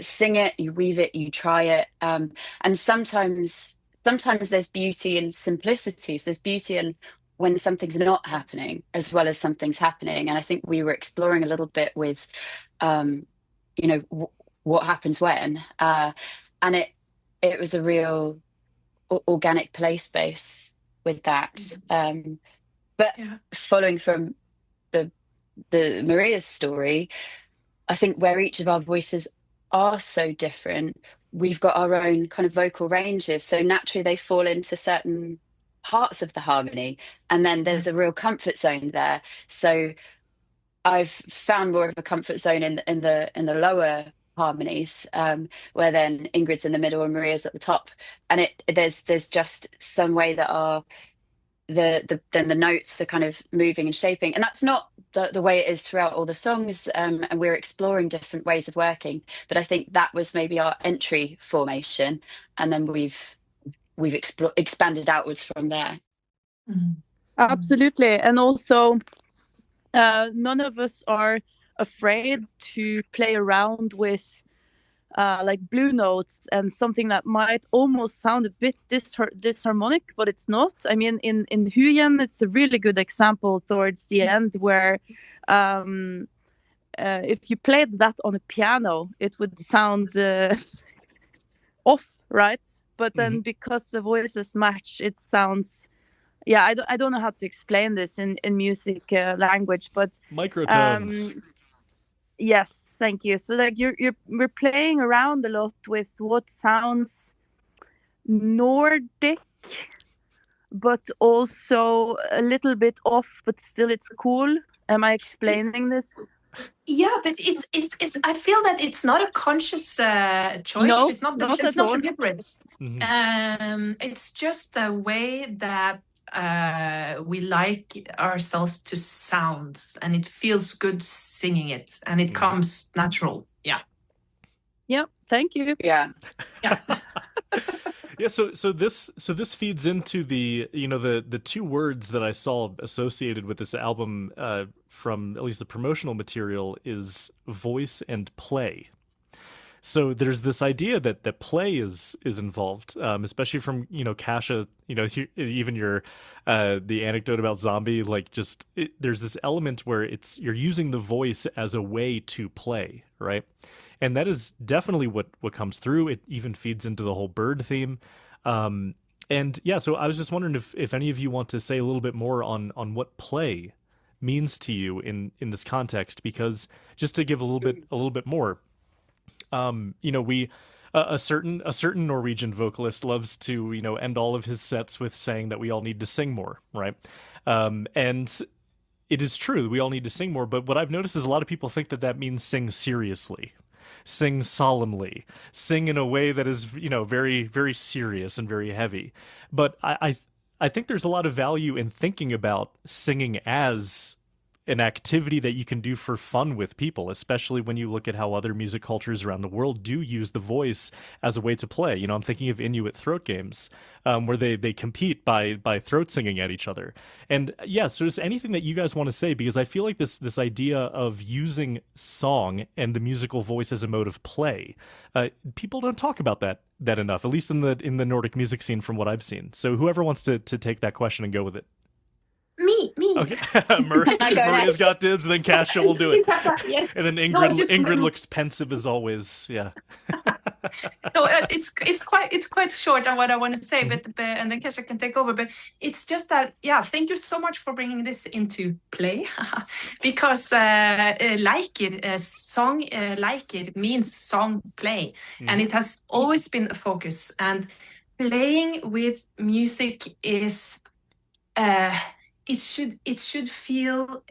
D: sing it, you weave it, you try it, and sometimes there's beauty in simplicities. There's beauty in when something's not happening as well as something's happening. And I think we were exploring a little bit with what happens when, and it was a real organic play space with that. But following from the Maria's story, I think where each of our voices are so different, we've got our own kind of vocal ranges, so naturally they fall into certain parts of the harmony, and then there's a real comfort zone there. So I've found more of a comfort zone in the lower harmonies, where then Ingrid's in the middle and Maria's at the top, and there's just some way that our then the notes are kind of moving and shaping, and that's not the way it is throughout all the songs, and we're exploring different ways of working. But I think that was maybe our entry formation, and then we've expanded outwards from there.
E: Absolutely. And also none of us are afraid to play around with like blue notes and something that might almost sound a bit disharmonic, but it's not. I mean, in Huyen, it's a really good example towards the end where if you played that on a piano, it would sound off, right? But then because the voices match, it sounds... Yeah, I don't know how to explain this in music language, but
A: microtones.
E: Yes, thank you. So like we're playing around a lot with what sounds Nordic, but also a little bit off, but still it's cool. Am I explaining this?
F: Yeah, but it's I feel that it's not a conscious choice.
E: No,
F: It's not deliberate. It's just a way that we like ourselves to sound, and it feels good singing it, and it comes natural.
E: Yeah, thank you.
D: Yeah.
A: Yeah, so this feeds into the two words that I saw associated with this album from at least the promotional material is voice and play. So there's this idea that play is involved, especially from Kasia, even your the anecdote about Zombie, like there's this element where you're using the voice as a way to play, right? And that is definitely what comes through. It even feeds into the whole bird theme. And yeah, so I was just wondering if any of you want to say a little bit more on what play means to you in this context, because just to give a little bit more. A certain Norwegian vocalist loves to, end all of his sets with saying that we all need to sing more, right? And it is true, we all need to sing more, but what I've noticed is a lot of people think that means sing seriously, sing solemnly, sing in a way that is, very, very serious and very heavy. But I think there's a lot of value in thinking about singing as an activity that you can do for fun with people, especially when you look at how other music cultures around the world do use the voice as a way to play. I'm thinking of Inuit throat games, where they compete by throat singing at each other. And yeah, so is anything that you guys want to say? Because I feel like this idea of using song and the musical voice as a mode of play, people don't talk about that enough, at least in the Nordic music scene from what I've seen. So whoever wants to take that question and go with it.
F: Me.
A: Okay. Maria's got dibs, and then Kasia will do it.
F: Yes.
A: And then Ingrid looks pensive as always. Yeah.
F: No, it's quite short on what I want to say, but and then Kasia can take over. But it's just that, thank you so much for bringing this into play, because song like it means song play, and it has always been a focus. And playing with music is. It should feel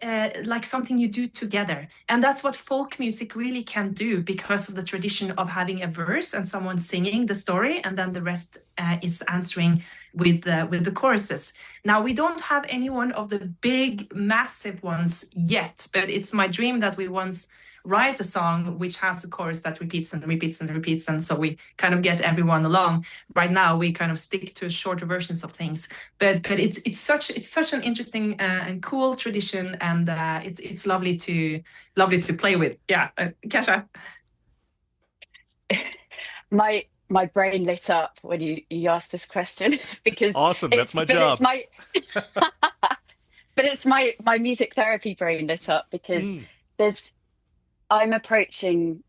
F: like something you do together, and that's what folk music really can do, because of the tradition of having a verse and someone singing the story, and then the rest is answering with the choruses. Now, we don't have any one of the big, massive ones yet, but it's my dream that we once write a song which has a chorus that repeats and repeats and repeats, and so we kind of get everyone along. Right now we kind of stick to shorter versions of things, but it's such an interesting and cool tradition, and it's lovely to play with. Kasia.
D: My brain lit up when you asked this question, because
A: awesome, that's my job.
D: But it's my music therapy brain lit up, because I'm approaching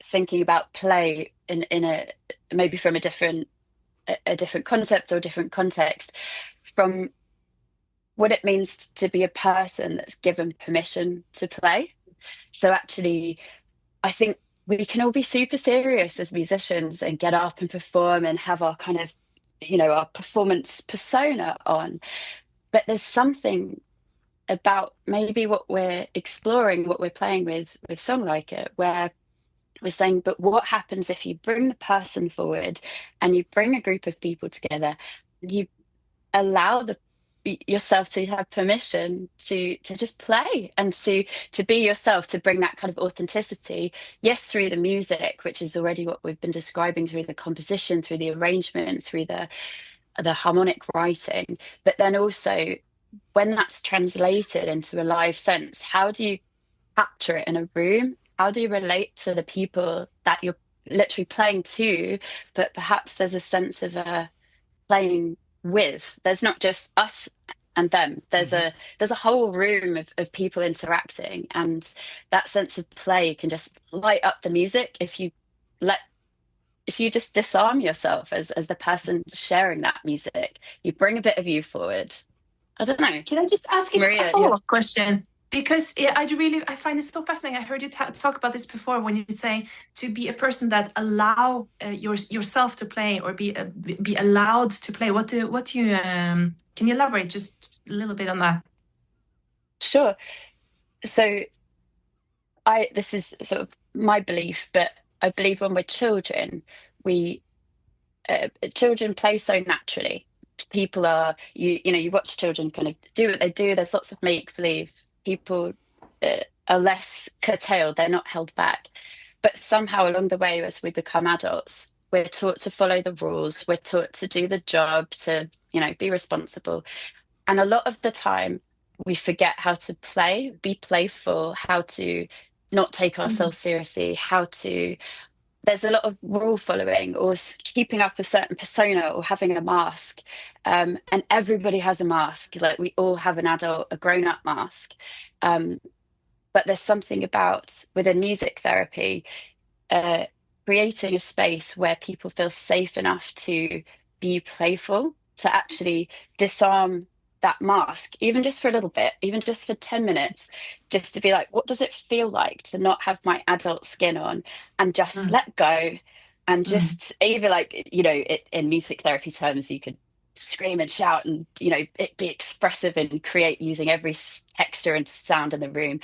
D: thinking about play in a maybe from a different concept or different context, from what it means to be a person that's given permission to play. So actually, I think we can all be super serious as musicians and get up and perform and have our kind of, our performance persona on. But there's something about maybe what we're exploring, what we're playing with Songleikr, where we're saying, but what happens if you bring the person forward and you bring a group of people together, you allow yourself to have permission to just play and to be yourself, to bring that kind of authenticity, yes, through the music, which is already what we've been describing, through the composition, through the arrangement, through the harmonic writing, but then also when that's translated into a live sense, how do you capture it in a room? How do you relate to the people that you're literally playing to, but perhaps there's a sense of playing with? There's not just us and them. There's a whole room of people interacting, and that sense of play can just light up the music if you just disarm yourself as the person sharing that music. You bring a bit of you forward. I don't know.
F: Can I just ask you
D: Maria,
F: a follow-up question? Because I find it so fascinating. I heard you talk about this before when you say to be a person that allow yourself to play, or be allowed to play. What do you can you elaborate just a little bit on that?
D: Sure. So this is sort of my belief, but I believe when we're children, children play so naturally. People are, you watch children kind of do what they do. There's lots of make believe. People are less curtailed, they're not held back. But somehow along the way, as we become adults, we're taught to follow the rules, we're taught to do the job, to be responsible. And a lot of the time we forget how to play, be playful, how to not take ourselves seriously, there's a lot of rule following, or keeping up a certain persona, or having a mask. And everybody has a mask. Like, we all have an adult, a grown-up mask. But there's something about, within music therapy, creating a space where people feel safe enough to be playful, to actually disarm that mask, even just for a little bit, even just for 10 minutes, just to be like, what does it feel like to not have my adult skin on, and just let go, and just even like, in music therapy terms, you could scream and shout and, it be expressive and create using every texture and sound in the room.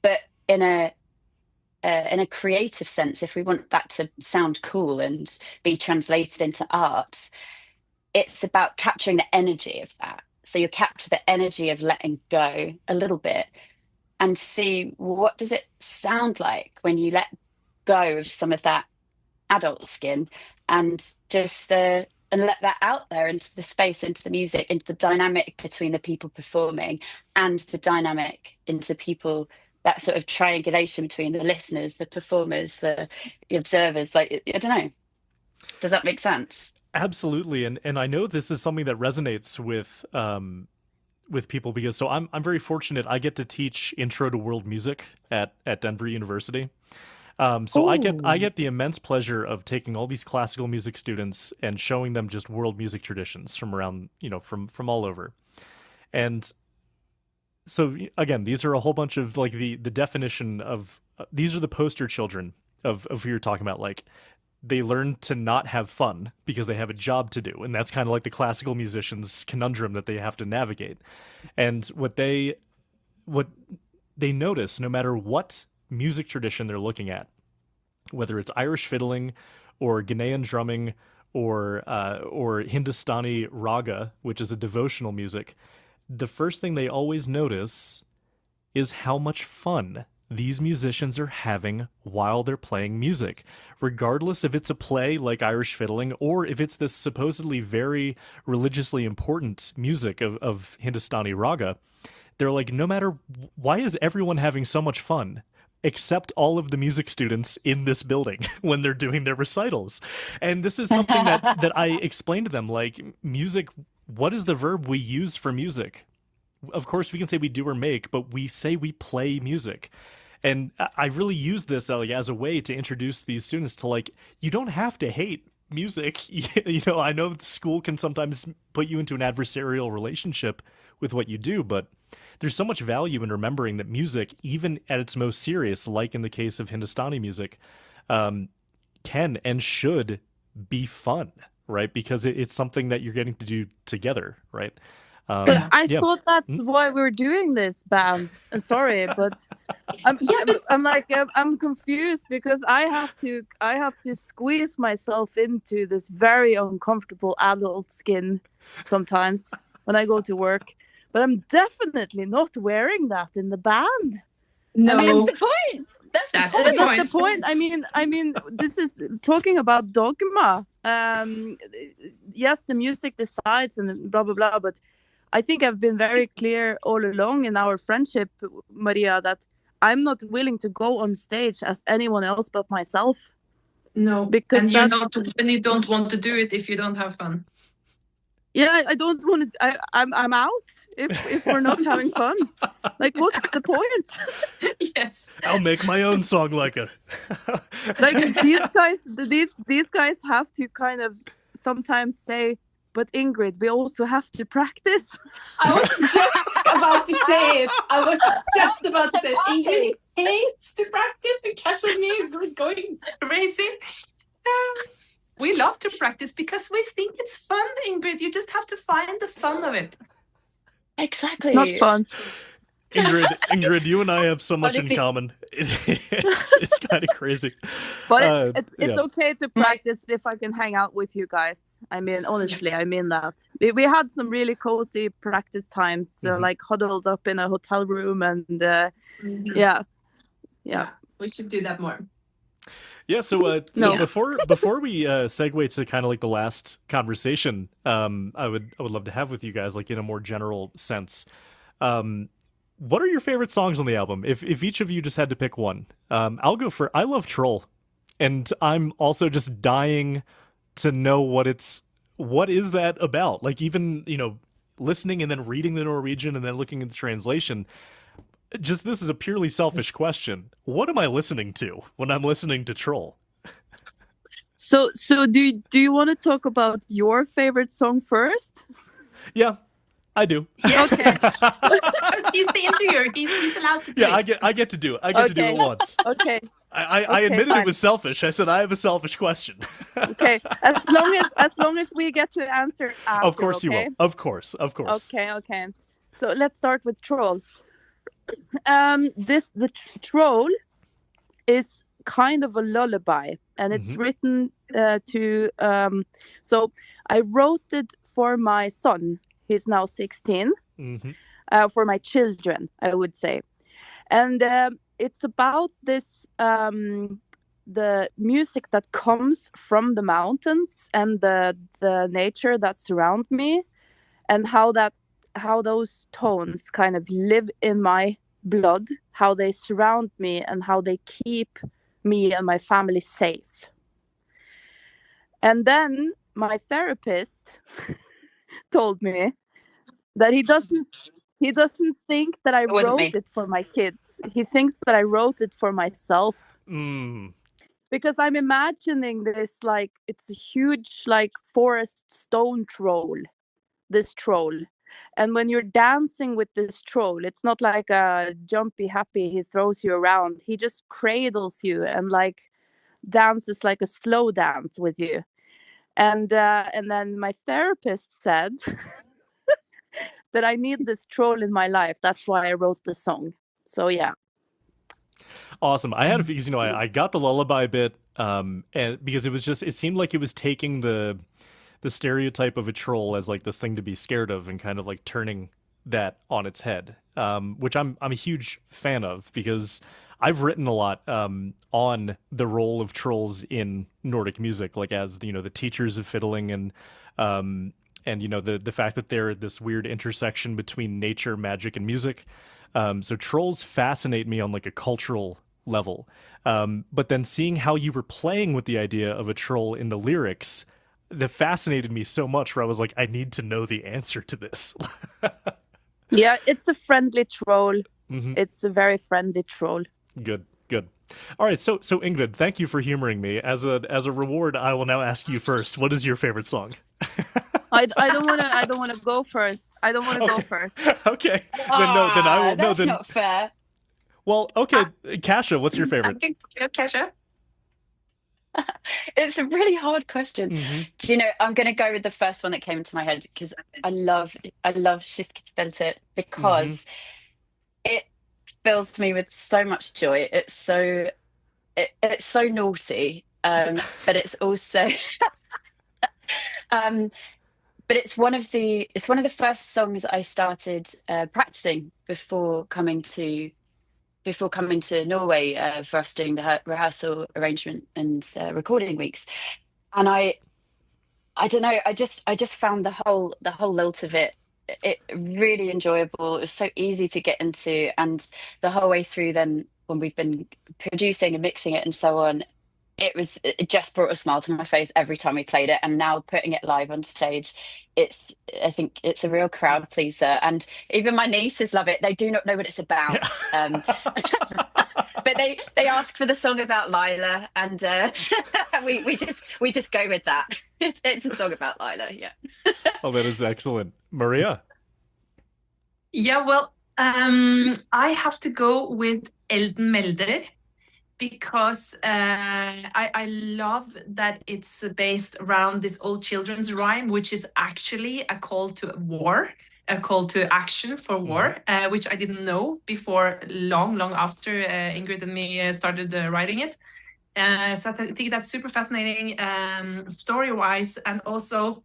D: But in a creative sense, if we want that to sound cool and be translated into art, it's about capturing the energy of that. So you capture the energy of letting go a little bit, and see, what does it sound like when you let go of some of that adult skin, and just and let that out there into the space, into the music, into the dynamic between the people performing, and the dynamic into people, that sort of triangulation between the listeners, the performers, the observers. Like, I don't know. Does that make sense?
A: Absolutely, and I know this is something that resonates with people, because so I'm very fortunate. I get to teach Intro to World Music at Denver University. So I get the immense pleasure of taking all these classical music students and showing them just world music traditions from around, from all over. And so again, these are a whole bunch of, like, the definition of these are the poster children of who you're talking about. Like, they learn to not have fun because they have a job to do. And that's kind of like the classical musician's conundrum that they have to navigate. And what they notice, no matter what music tradition they're looking at, whether it's Irish fiddling or Ghanaian drumming or Hindustani raga, which is a devotional music, the first thing they always notice is how much fun these musicians are having while they're playing music, regardless if it's a play like Irish fiddling, or if it's this supposedly very religiously important music of Hindustani raga. They're like, no matter, why is everyone having so much fun except all of the music students in this building when they're doing their recitals? And this is something that I explained to them, like, music, what is the verb we use for music? Of course, we can say we do or make, but we say we play music. And I really use this as a way to introduce these students to, like, you don't have to hate music. I know school can sometimes put you into an adversarial relationship with what you do, but there's so much value in remembering that music, even at its most serious, like in the case of Hindustani music, can and should be fun, right? Because it's something that you're getting to do together, right?
E: But I
A: yeah.
E: thought that's why we're doing this band. Sorry, but I'm confused because I have to squeeze myself into this very uncomfortable adult skin sometimes when I go to work. But I'm definitely not wearing that in the band.
F: No,
D: That's the point. That's
E: the point. I mean, this is talking about dogma. Yes, the music decides and blah blah blah, but I think I've been very clear all along in our friendship, Maria, that I'm not willing to go on stage as anyone else but myself.
F: No,
E: because
F: and you don't want to do it if you don't have fun.
E: Yeah, I don't want to. I'm out if we're not having fun. Like, what's the point?
F: Yes,
A: I'll make my own Songleikr.
E: Like these guys have to kind of sometimes say, but Ingrid, we also have to practice.
F: I was just about to say it. Ingrid hates to practice, and Kasia and me was going crazy. We love to practice because we think it's fun, Ingrid. You just have to find the fun of it.
D: Exactly.
E: It's not fun.
A: Ingrid, you and I have so much in common. It's kind of crazy.
E: But it's okay to practice if I can hang out with you guys. I mean, honestly, I mean that. We had some really cozy practice times, like huddled up in a hotel room, and yeah.
F: We should do that more.
A: Yeah, so before we segue to kind of like the last conversation, I would love to have with you guys, like in a more general sense. What are your favorite songs on the album? If each of you just had to pick one, I'll go for. I love Troll, and I'm also just dying to know what is that about. Like, even listening and then reading the Norwegian and then looking at the translation. Just, this is a purely selfish question. What am I listening to when I'm listening to Troll?
E: So do you want to talk about your favorite song first?
A: Yeah, I do.
F: Yes.
E: Okay.
F: He's the interviewer. He's allowed to do it.
A: Yeah, I get to do it. I get to do it once.
E: Okay.
A: I admitted fine. It was selfish. I said I have a selfish question.
E: Okay. As long as we get to answer after,
A: of course you will. Of course.
E: Okay. So let's start with Troll. The Troll is kind of a lullaby, and it's written to so I wrote it for my son. He's now 16. For my children, I would say. And it's about this the music that comes from the mountains and the nature that surround me, and how those tones kind of live in my blood, how they surround me, and how they keep me and my family safe. And then my therapist told me that he doesn't think that I wrote it for my kids. He thinks that I wrote it for myself. Because I'm imagining this, like, it's a huge, like, forest stone troll, this troll. And when you're dancing with this troll, it's not like a jumpy happy, he throws you around. He just cradles you and, like, dances like a slow dance with you. And then my therapist said that I need this troll in my life. That's why I wrote the song. So yeah.
A: Awesome. I had because I got the lullaby bit, and because it seemed like it was taking the stereotype of a troll as like this thing to be scared of and kind of like turning that on its head, which I'm a huge fan of, because I've written a lot on the role of trolls in Nordic music, like as the teachers of fiddling, and the fact that they're this weird intersection between nature, magic, and music. So trolls fascinate me on like a cultural level. But then seeing how you were playing with the idea of a troll in the lyrics, that fascinated me so much, where I was like, I need to know the answer to this.
E: Yeah, it's a friendly troll. It's a very friendly troll.
A: Good. All right, so Ingrid, thank you for humoring me. As a reward, I will now ask you first. What is your favorite song?
E: I don't want to go first. I don't want to go first.
A: Okay. Then I will.
D: That's not fair.
A: Well, okay. Kasia, what's your favorite?
F: Kasia.
D: It's a really hard question.
A: Hmm.
D: Do you know, I'm going to go with the first one that came into my head because I love Sikora-Black
A: Hmm.
D: because it fills me with so much joy. It's so naughty, but it's also um, but it's one of the first songs I started practicing before coming to Norway for us doing the rehearsal arrangement and recording weeks. And I don't know, I just found the whole lilt of it really enjoyable. It was so easy to get into, and the whole way through then when we've been producing and mixing it and so on, it just brought a smile to my face every time we played it. And now putting it live on stage, it's I think it's a real crowd pleaser. And even my nieces love it. They do not know what it's
A: Yeah.
D: about. But they ask for the song about Lila, and we just go with that. It's a song about Lila, yeah.
A: Oh, that is excellent. Maria.
F: Yeah, well, I have to go with Elden Melder because I love that it's based around this old children's rhyme, which is actually a call to war, a call to action for war, which I didn't know before long after Ingrid and me started writing it. So I think that's super fascinating story-wise, and also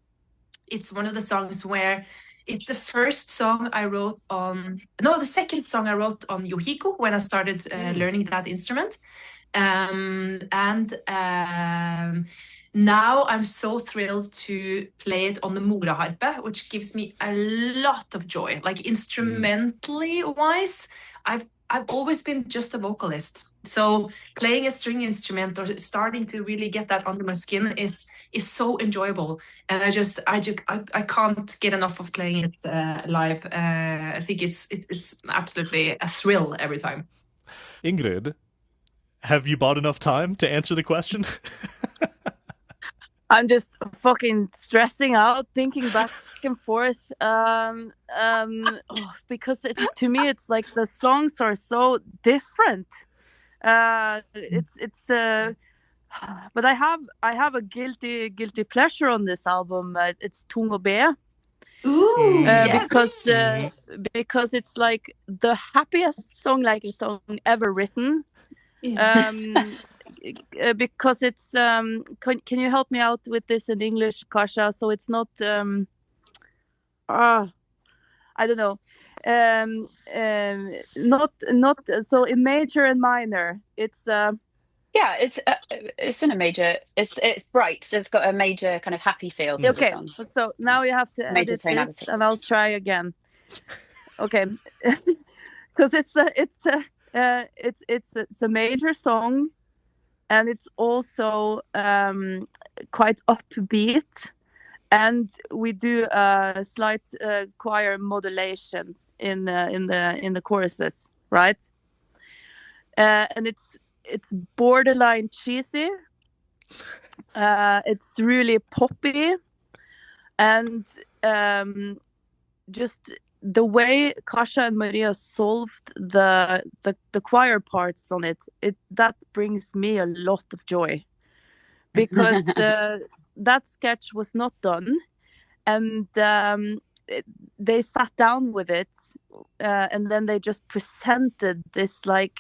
F: it's one of the songs where it's the first song I wrote on, no, the second song I wrote on Yohiko when I started learning that instrument. Now I'm so thrilled to play it on the moraharpe, which gives me a lot of joy. Like instrumentally wise, I've always been just a vocalist. So playing a string instrument or starting to really get that under my skin is so enjoyable. And I can't get enough of playing it live. I think it's absolutely a thrill every time.
A: Ingrid, have you bought enough time to answer the question?
E: I'm just fucking stressing out, thinking back and forth, because to me it's like the songs are so different. But I have a guilty pleasure on this album. It's Tung og Be.
F: Ooh, yes.
E: Because it's like the happiest Songleikr song ever written.
F: Yeah.
E: Because it's can you help me out with this in English, Kasia? So it's not I don't know, not so in major and minor. It's
D: Yeah, it's in a major. It's bright. So it's got a major kind of happy feel to the
E: okay.
D: song.
E: So now you have to
D: Major
E: edit this,
D: tonality.
E: and I'll try again. Okay, because it's a major song, and it's also quite upbeat, and we do a slight choir modulation in the choruses, right? And it's borderline cheesy. It's really poppy, and just the way Kasia and Maria solved the choir parts on it that brings me a lot of joy, because that sketch was not done, and they sat down with it, and then they just presented this, like,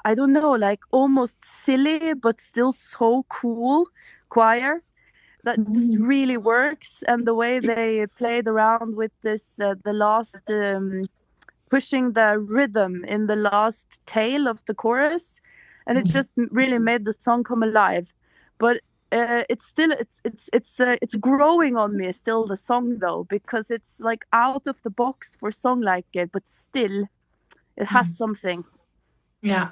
E: I don't know, like almost silly but still so cool choir that just really works. And the way they played around with this, the last pushing the rhythm in the last tail of the chorus, and it just really made the song come alive. But it's still it's growing on me still, the song, though, because it's like out of the box for Songleikr, but still it has something.
F: Yeah,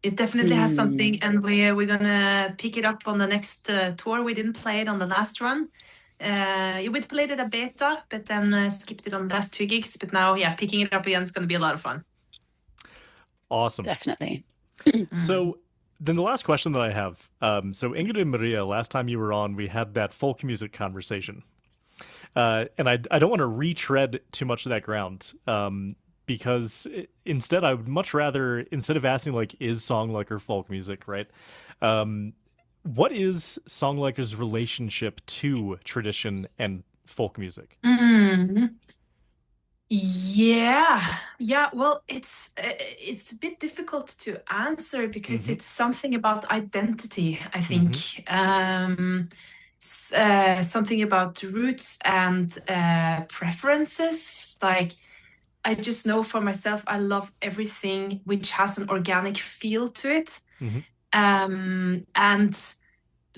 F: it definitely has something, and we're gonna pick it up on the next tour. We didn't play it on the last run. We played it a beta, but then skipped it on the last 2 gigs. But now, yeah, picking it up again is gonna be a lot of fun.
A: Awesome.
D: Definitely.
A: So then the last question that I have, so Ingrid and Maria, last time you were on, we had that folk music conversation. And I don't want to retread too much of that ground. because instead I would much rather, instead of asking like, is Songleikr folk music, right? What is Songleikr's relationship to tradition and folk music?
F: Yeah. Well, it's a bit difficult to answer because it's something about identity, I think. Something about roots and preferences. Like, I just know for myself, I love everything which has an organic feel to it. And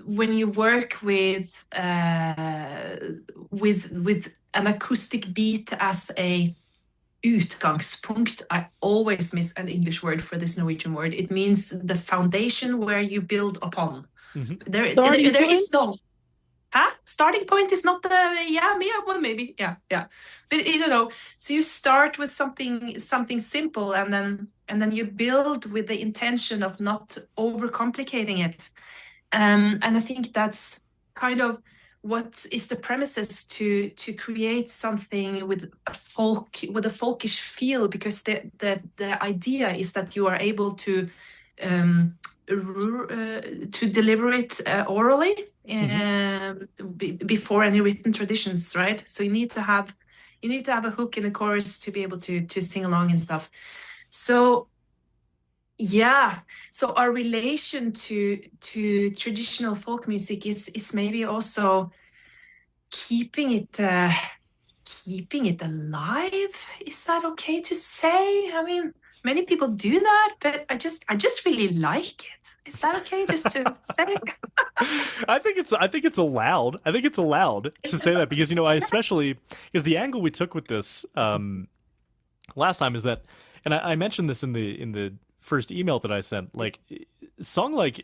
F: when you work with an acoustic beat as a utgangspunkt, I always miss an English word for this Norwegian word. It means the foundation where you build upon. There is no. Starting point is not the maybe. But you know, so you start with something simple, and then you build with the intention of not overcomplicating it. And I think that's kind of what is the premises to create something with a folkish feel, because the idea is that you are able to deliver it orally before any written traditions, right? So you need to have a hook in the chorus to be able to sing along and stuff. So yeah, so our relation to traditional folk music is maybe also keeping it alive. Is that okay to say? I mean, many people do that, but I just really like it. Is that okay just to say?
A: I think it's allowed. I think it's allowed to say that, because, you know, because the angle we took with this last time is that, and I mentioned this in the first email that I sent, like, Songleikr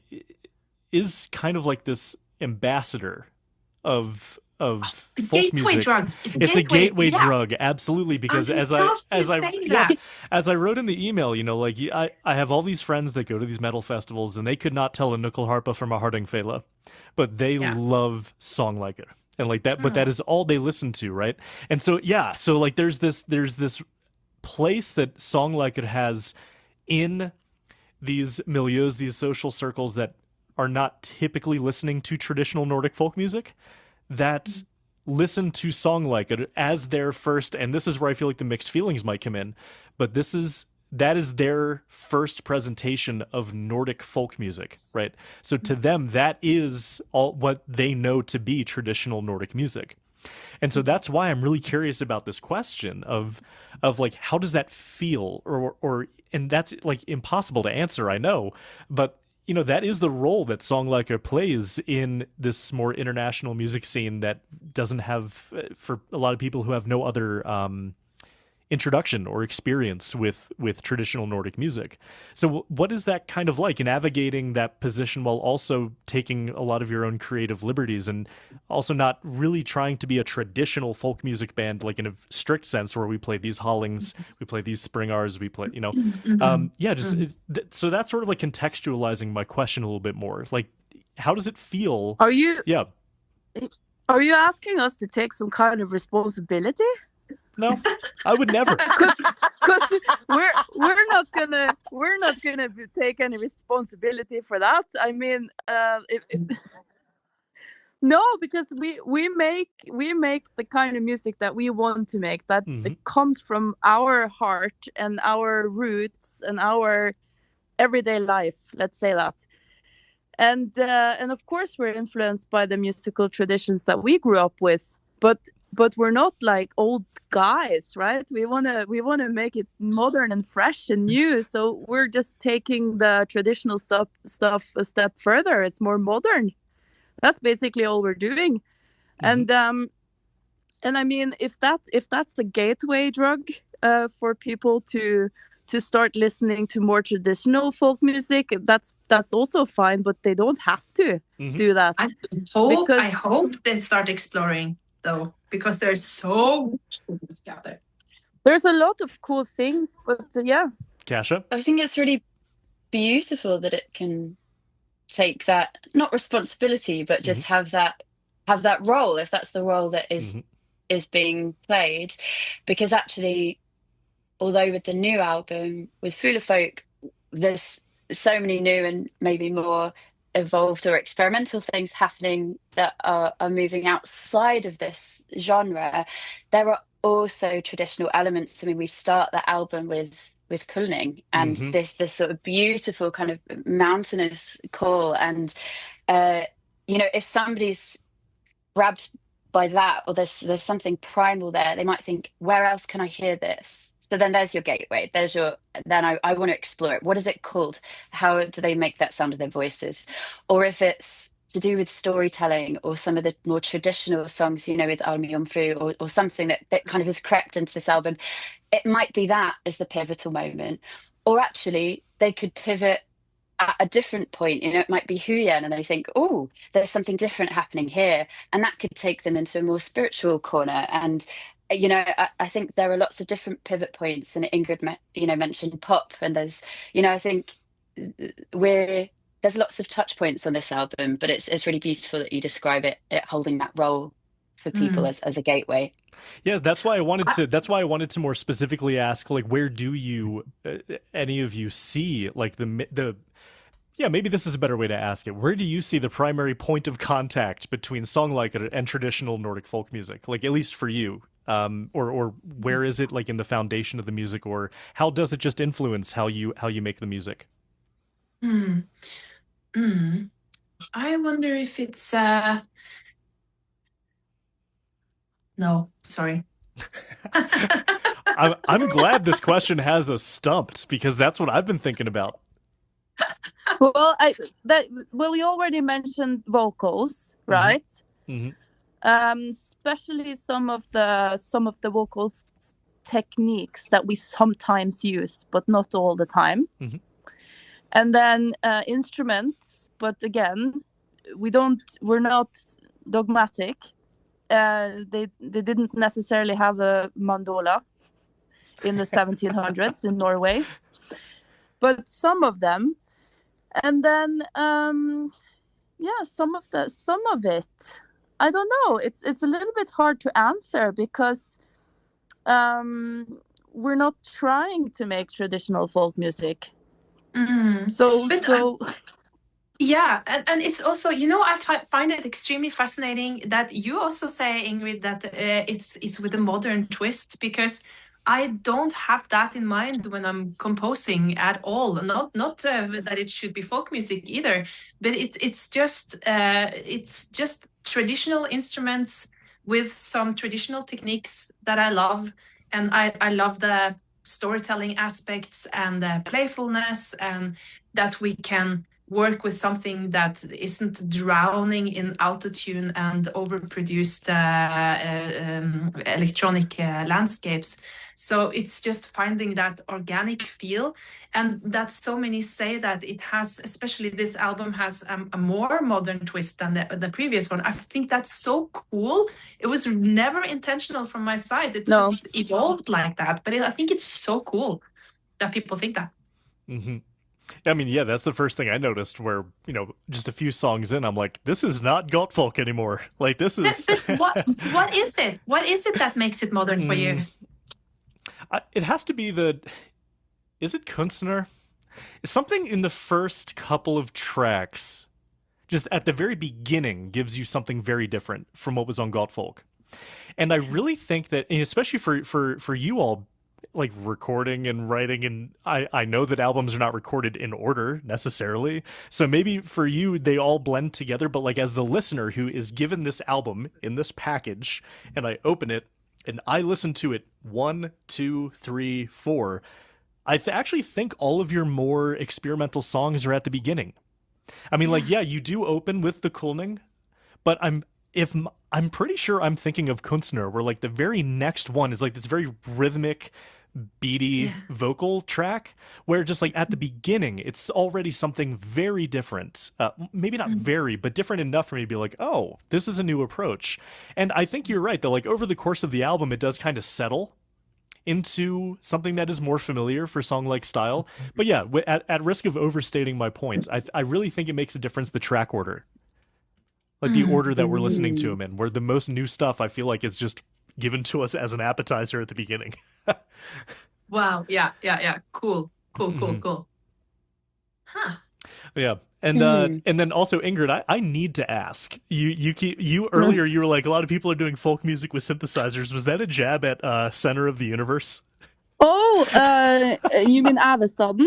A: is kind of like this ambassador of folk music.
F: Drug.
A: It's a gateway drug, absolutely, because as I wrote in the email, you know, like, I have all these friends that go to these metal festivals, and they could not tell a nyckelharpa from a hardingfele, but they love Songleikr, and like that, but that is all they listen to, right? And so so like there's this place that Songleikr has in these milieus, these social circles that are not typically listening to traditional Nordic folk music, that listen to Songleikr as their first, and this is where I feel like the mixed feelings might come in, but that is their first presentation of Nordic folk music, right? So to them, that is all what they know to be traditional Nordic music. And so that's why I'm really curious about this question of like, how does that feel, or and that's like impossible to answer, I know, but you know, that is the role that Songleikr plays in this more international music scene that doesn't have, for a lot of people who have no other introduction or experience with traditional Nordic music. So what is that kind of like, navigating that position while also taking a lot of your own creative liberties, and also not really trying to be a traditional folk music band, like in a strict sense, where we play these hollings, we play these springars, we play, you know, so that's sort of like contextualizing my question a little bit more. Like, how does it feel?
E: Are you asking us to take some kind of responsibility?
A: No, I would never.
E: Because we're not gonna take any responsibility for that. I mean, no, because we make the kind of music that we want to make. That comes from our heart and our roots and our everyday life. Let's say that. And of course we're influenced by the musical traditions that we grew up with, but we're not like old guys, right? We wanna make it modern and fresh and new. So we're just taking the traditional stuff a step further. It's more modern. That's basically all we're doing. And I mean, if that's a gateway drug for people to start listening to more traditional folk music, that's also fine, but they don't have to do that.
F: I hope they start exploring, though, because there's so much to discover.
E: There's a lot of cool things, but yeah.
A: Kasia?
D: I think it's really beautiful that it can take that, not responsibility, but just have that role, if that's the role that is being played, because actually although with the new album, with Fuglefolk, there's so many new and maybe more evolved or experimental things happening that are moving outside of this genre. There are also traditional elements. I mean, we start the album with Kulning and this sort of beautiful kind of mountainous call. And if somebody's grabbed by that, or there's something primal there, they might think, where else can I hear this? So then there's your gateway. Then I want to explore it. What is it called? How do they make that sound of their voices? Or if it's to do with storytelling or some of the more traditional songs, with Auné or something that kind of has crept into this album, it might be that as the pivotal moment. Or actually they could pivot at a different point. It might be Huyen and they think, oh, there's something different happening here. And that could take them into a more spiritual corner. And I think there are lots of different pivot points, and Ingrid, mentioned pop, and there's, I think there's lots of touch points on this album, but it's really beautiful that you describe it holding that role for people as a gateway.
A: Yeah, that's why I wanted to more specifically ask, like, where do you, any of you see, like, maybe this is a better way to ask it. Where do you see the primary point of contact between Songleikr and traditional Nordic folk music? Like, at least for you. Or where is it, like, in the foundation of the music, or how does it just influence how you make the music?
F: I wonder if it's no, sorry.
A: I'm glad this question has us stumped, because that's what I've been thinking about.
E: Well, you already mentioned vocals, right?
A: Mm-hmm.
E: Especially some of the vocals techniques that we sometimes use, but not all the time.
A: Mm-hmm.
E: And then instruments, but again, we're not dogmatic. They didn't necessarily have a mandola in the 1700s in Norway, but some of them. And then some of it, I don't know. It's a little bit hard to answer, because we're not trying to make traditional folk music.
F: Yeah, and it's also, I find it extremely fascinating that you also say, Ingrid, that it's with a modern twist, because I don't have that in mind when I'm composing at all. Not that it should be folk music either, but it's just traditional instruments with some traditional techniques that I love, and I love the storytelling aspects and the playfulness, and that we can work with something that isn't drowning in autotune and overproduced electronic landscapes. So it's just finding that organic feel, and that so many say that it has, especially this album has a more modern twist than the previous one. I think that's so cool. It was never intentional from my side. It just evolved like that. But I think it's so cool that people think that.
A: Mm-hmm. I mean, yeah, that's the first thing I noticed, where, just a few songs in, I'm like, this is not Gottfolk anymore. Like, this is...
F: But what is it? What is it that makes it modern for you?
A: It has to be is it Kunstner? It's something in the first couple of tracks, just at the very beginning, gives you something very different from what was on Gottfolk. And I really think that, and especially for you all, like, recording and writing, and I know that albums are not recorded in order necessarily, so maybe for you they all blend together, but, like, as the listener who is given this album in this package, and I open it and I listen to it 1, 2, 3, 4, I actually think all of your more experimental songs are at the beginning. I mean, like, yeah, you do open with the Kulning, but I'm pretty sure I'm thinking of Kunstner, where, like, the very next one is, like, this very rhythmic, beady vocal track, where just, like, at the beginning it's already something very different, maybe not very, but different enough for me to be like, oh, this is a new approach. And I think you're right, that, like, over the course of the album it does kind of settle into something that is more familiar for song-like style. But yeah, at risk of overstating my point, I really think it makes a difference, the track order, like the order that we're listening to them in, where the most new stuff I feel like is just given to us as an appetizer at the beginning.
F: Wow. Yeah. Cool. Huh.
A: Yeah. And and then also, Ingrid, I need to ask you earlier you were like, a lot of people are doing folk music with synthesizers. Was that a jab at Center of the Universe?
E: Oh, you mean Avestaden?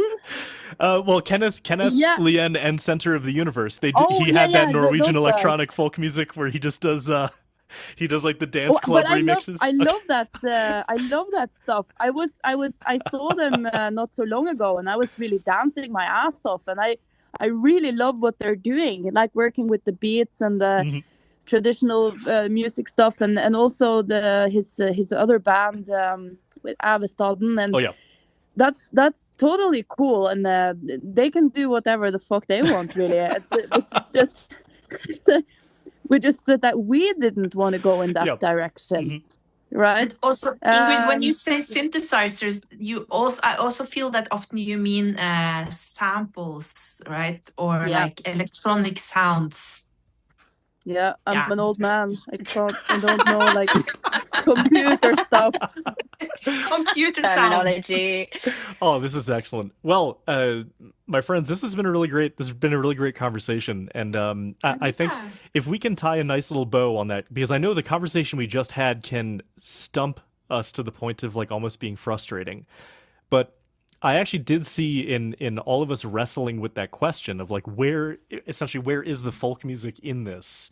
A: Well, Kenneth,
E: Yeah.
A: Lien, and Center of the Universe. He
E: yeah,
A: had that
E: yeah,
A: Norwegian
E: those
A: electronic
E: guys.
A: folk music where he just does like the dance club
E: But
A: remixes.
E: I love that. I love that stuff. I saw them not so long ago, and I was really dancing my ass off. And I really love what they're doing, like working with the beats and the traditional music stuff, and also his other band with Avestaden. And
A: Oh yeah.
E: That's totally cool, and they can do whatever the fuck they want. Really, it's just. We just said that we didn't want to go in that direction, right?
F: But also, Ingrid, when you say synthesizers, I also feel that often you mean samples, right? Or like electronic sounds.
E: Yeah, I'm an old man. I don't know like computer stuff.
F: Computer
D: terminology.
A: Oh, this is excellent. Well, my friends, this has been a really great conversation, and I think if we can tie a nice little bow on that, because I know the conversation we just had can stump us to the point of like almost being frustrating, but I actually did see in all of us wrestling with that question of like where is the folk music in this?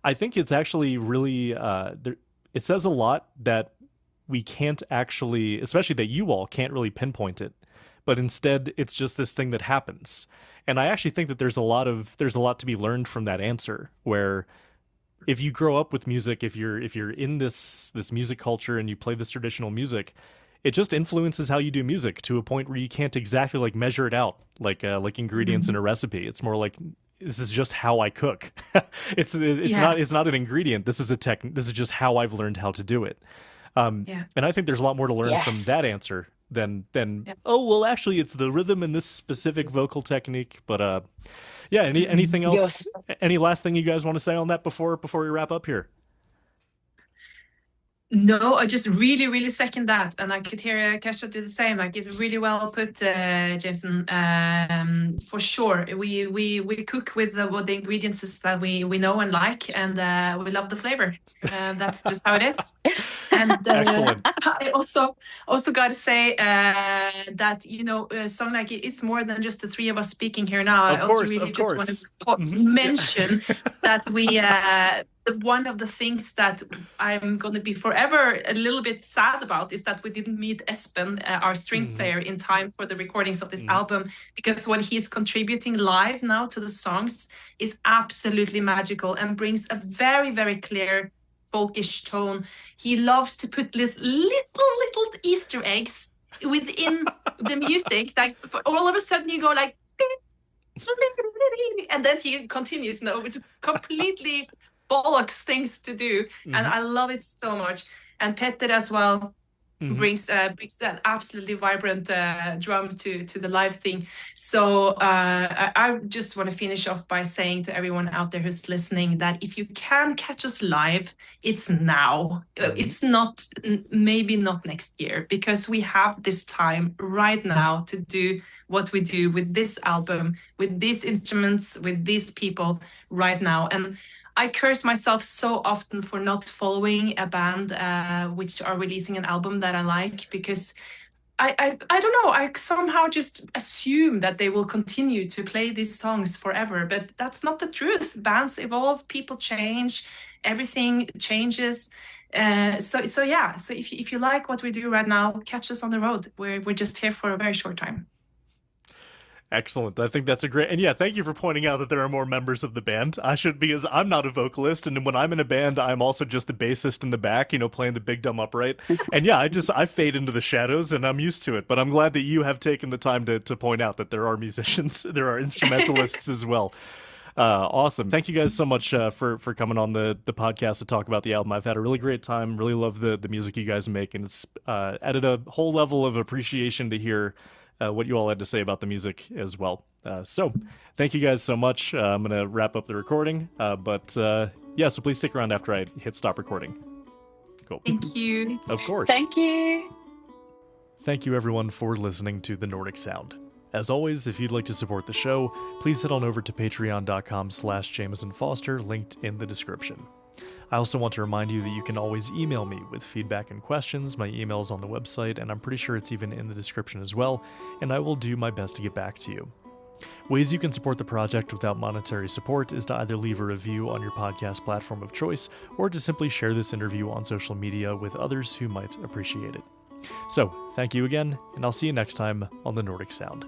A: I think it's actually really it says a lot that we can't actually, especially that you all can't really pinpoint it, but instead it's just this thing that happens. And I actually think that there's a lot to be learned from that answer, where if you grow up with music, if you're in this music culture and you play this traditional music, it just influences how you do music to a point where you can't exactly like measure it out like ingredients in a recipe. It's more like, this is just how I cook. It's not an ingredient. This is this is just how I've learned how to do it. And I think there's a lot more to learn from that answer than oh well, actually it's the rhythm and this specific vocal technique. But anything else? Any last thing you guys want to say on that before we wrap up here?
F: No, I just really, really second that, and I could hear Kasia do the same. Like, it's really well put, Jameson. For sure, we cook with what the ingredients is that we know and like, and we love the flavor. That's just how it is. And
A: Excellent.
F: I also got to say that Songleikr is more than just the three of us speaking here now. I also really just want to mention that we. One of the things that I'm going to be forever a little bit sad about is that we didn't meet Espen, our string player, in time for the recordings of this album, because when he's contributing live now to the songs is absolutely magical and brings a very, very clear folkish tone. He loves to put these little Easter eggs within the music. Like, all of a sudden you go like, and then he continues, which is completely bollocks things to do, and I love it so much. And Petter as well brings an absolutely vibrant drum to the live thing. So I just want to finish off by saying to everyone out there who's listening that if you can catch us live, it's now. It's not, maybe not next year, because we have this time right now to do what we do with this album, with these instruments, with these people right now. And I curse myself so often for not following a band which are releasing an album that I like, because I don't know, I somehow just assume that they will continue to play these songs forever, but that's not the truth. Bands evolve, people change, everything changes. So if you like what we do right now, catch us on the road. We're just here for a very short time.
A: Excellent. I think that's a great, and thank you for pointing out that there are more members of the band. I should be, as I'm not a vocalist, and when I'm in a band, I'm also just the bassist in the back, playing the big dumb upright. And I fade into the shadows, and I'm used to it. But I'm glad that you have taken the time to point out that there are musicians, there are instrumentalists as well. Awesome. Thank you guys so much for coming on the podcast to talk about the album. I've had a really great time. Really love the music you guys make, and it's added a whole level of appreciation to hear what you all had to say about the music as well. So thank you guys so much. I'm going to wrap up the recording, so please stick around after I hit stop recording. Cool.
F: Thank you.
A: Of course.
D: Thank you.
A: Thank you everyone for listening to The Nordic Sound. As always, if you'd like to support the show, please head on over to patreon.com/JamesonFoster, linked in the description. I also want to remind you that you can always email me with feedback and questions. My email's on the website, and I'm pretty sure it's even in the description as well, and I will do my best to get back to you. Ways you can support the project without monetary support is to either leave a review on your podcast platform of choice, or to simply share this interview on social media with others who might appreciate it. So, thank you again, and I'll see you next time on The Nordic Sound.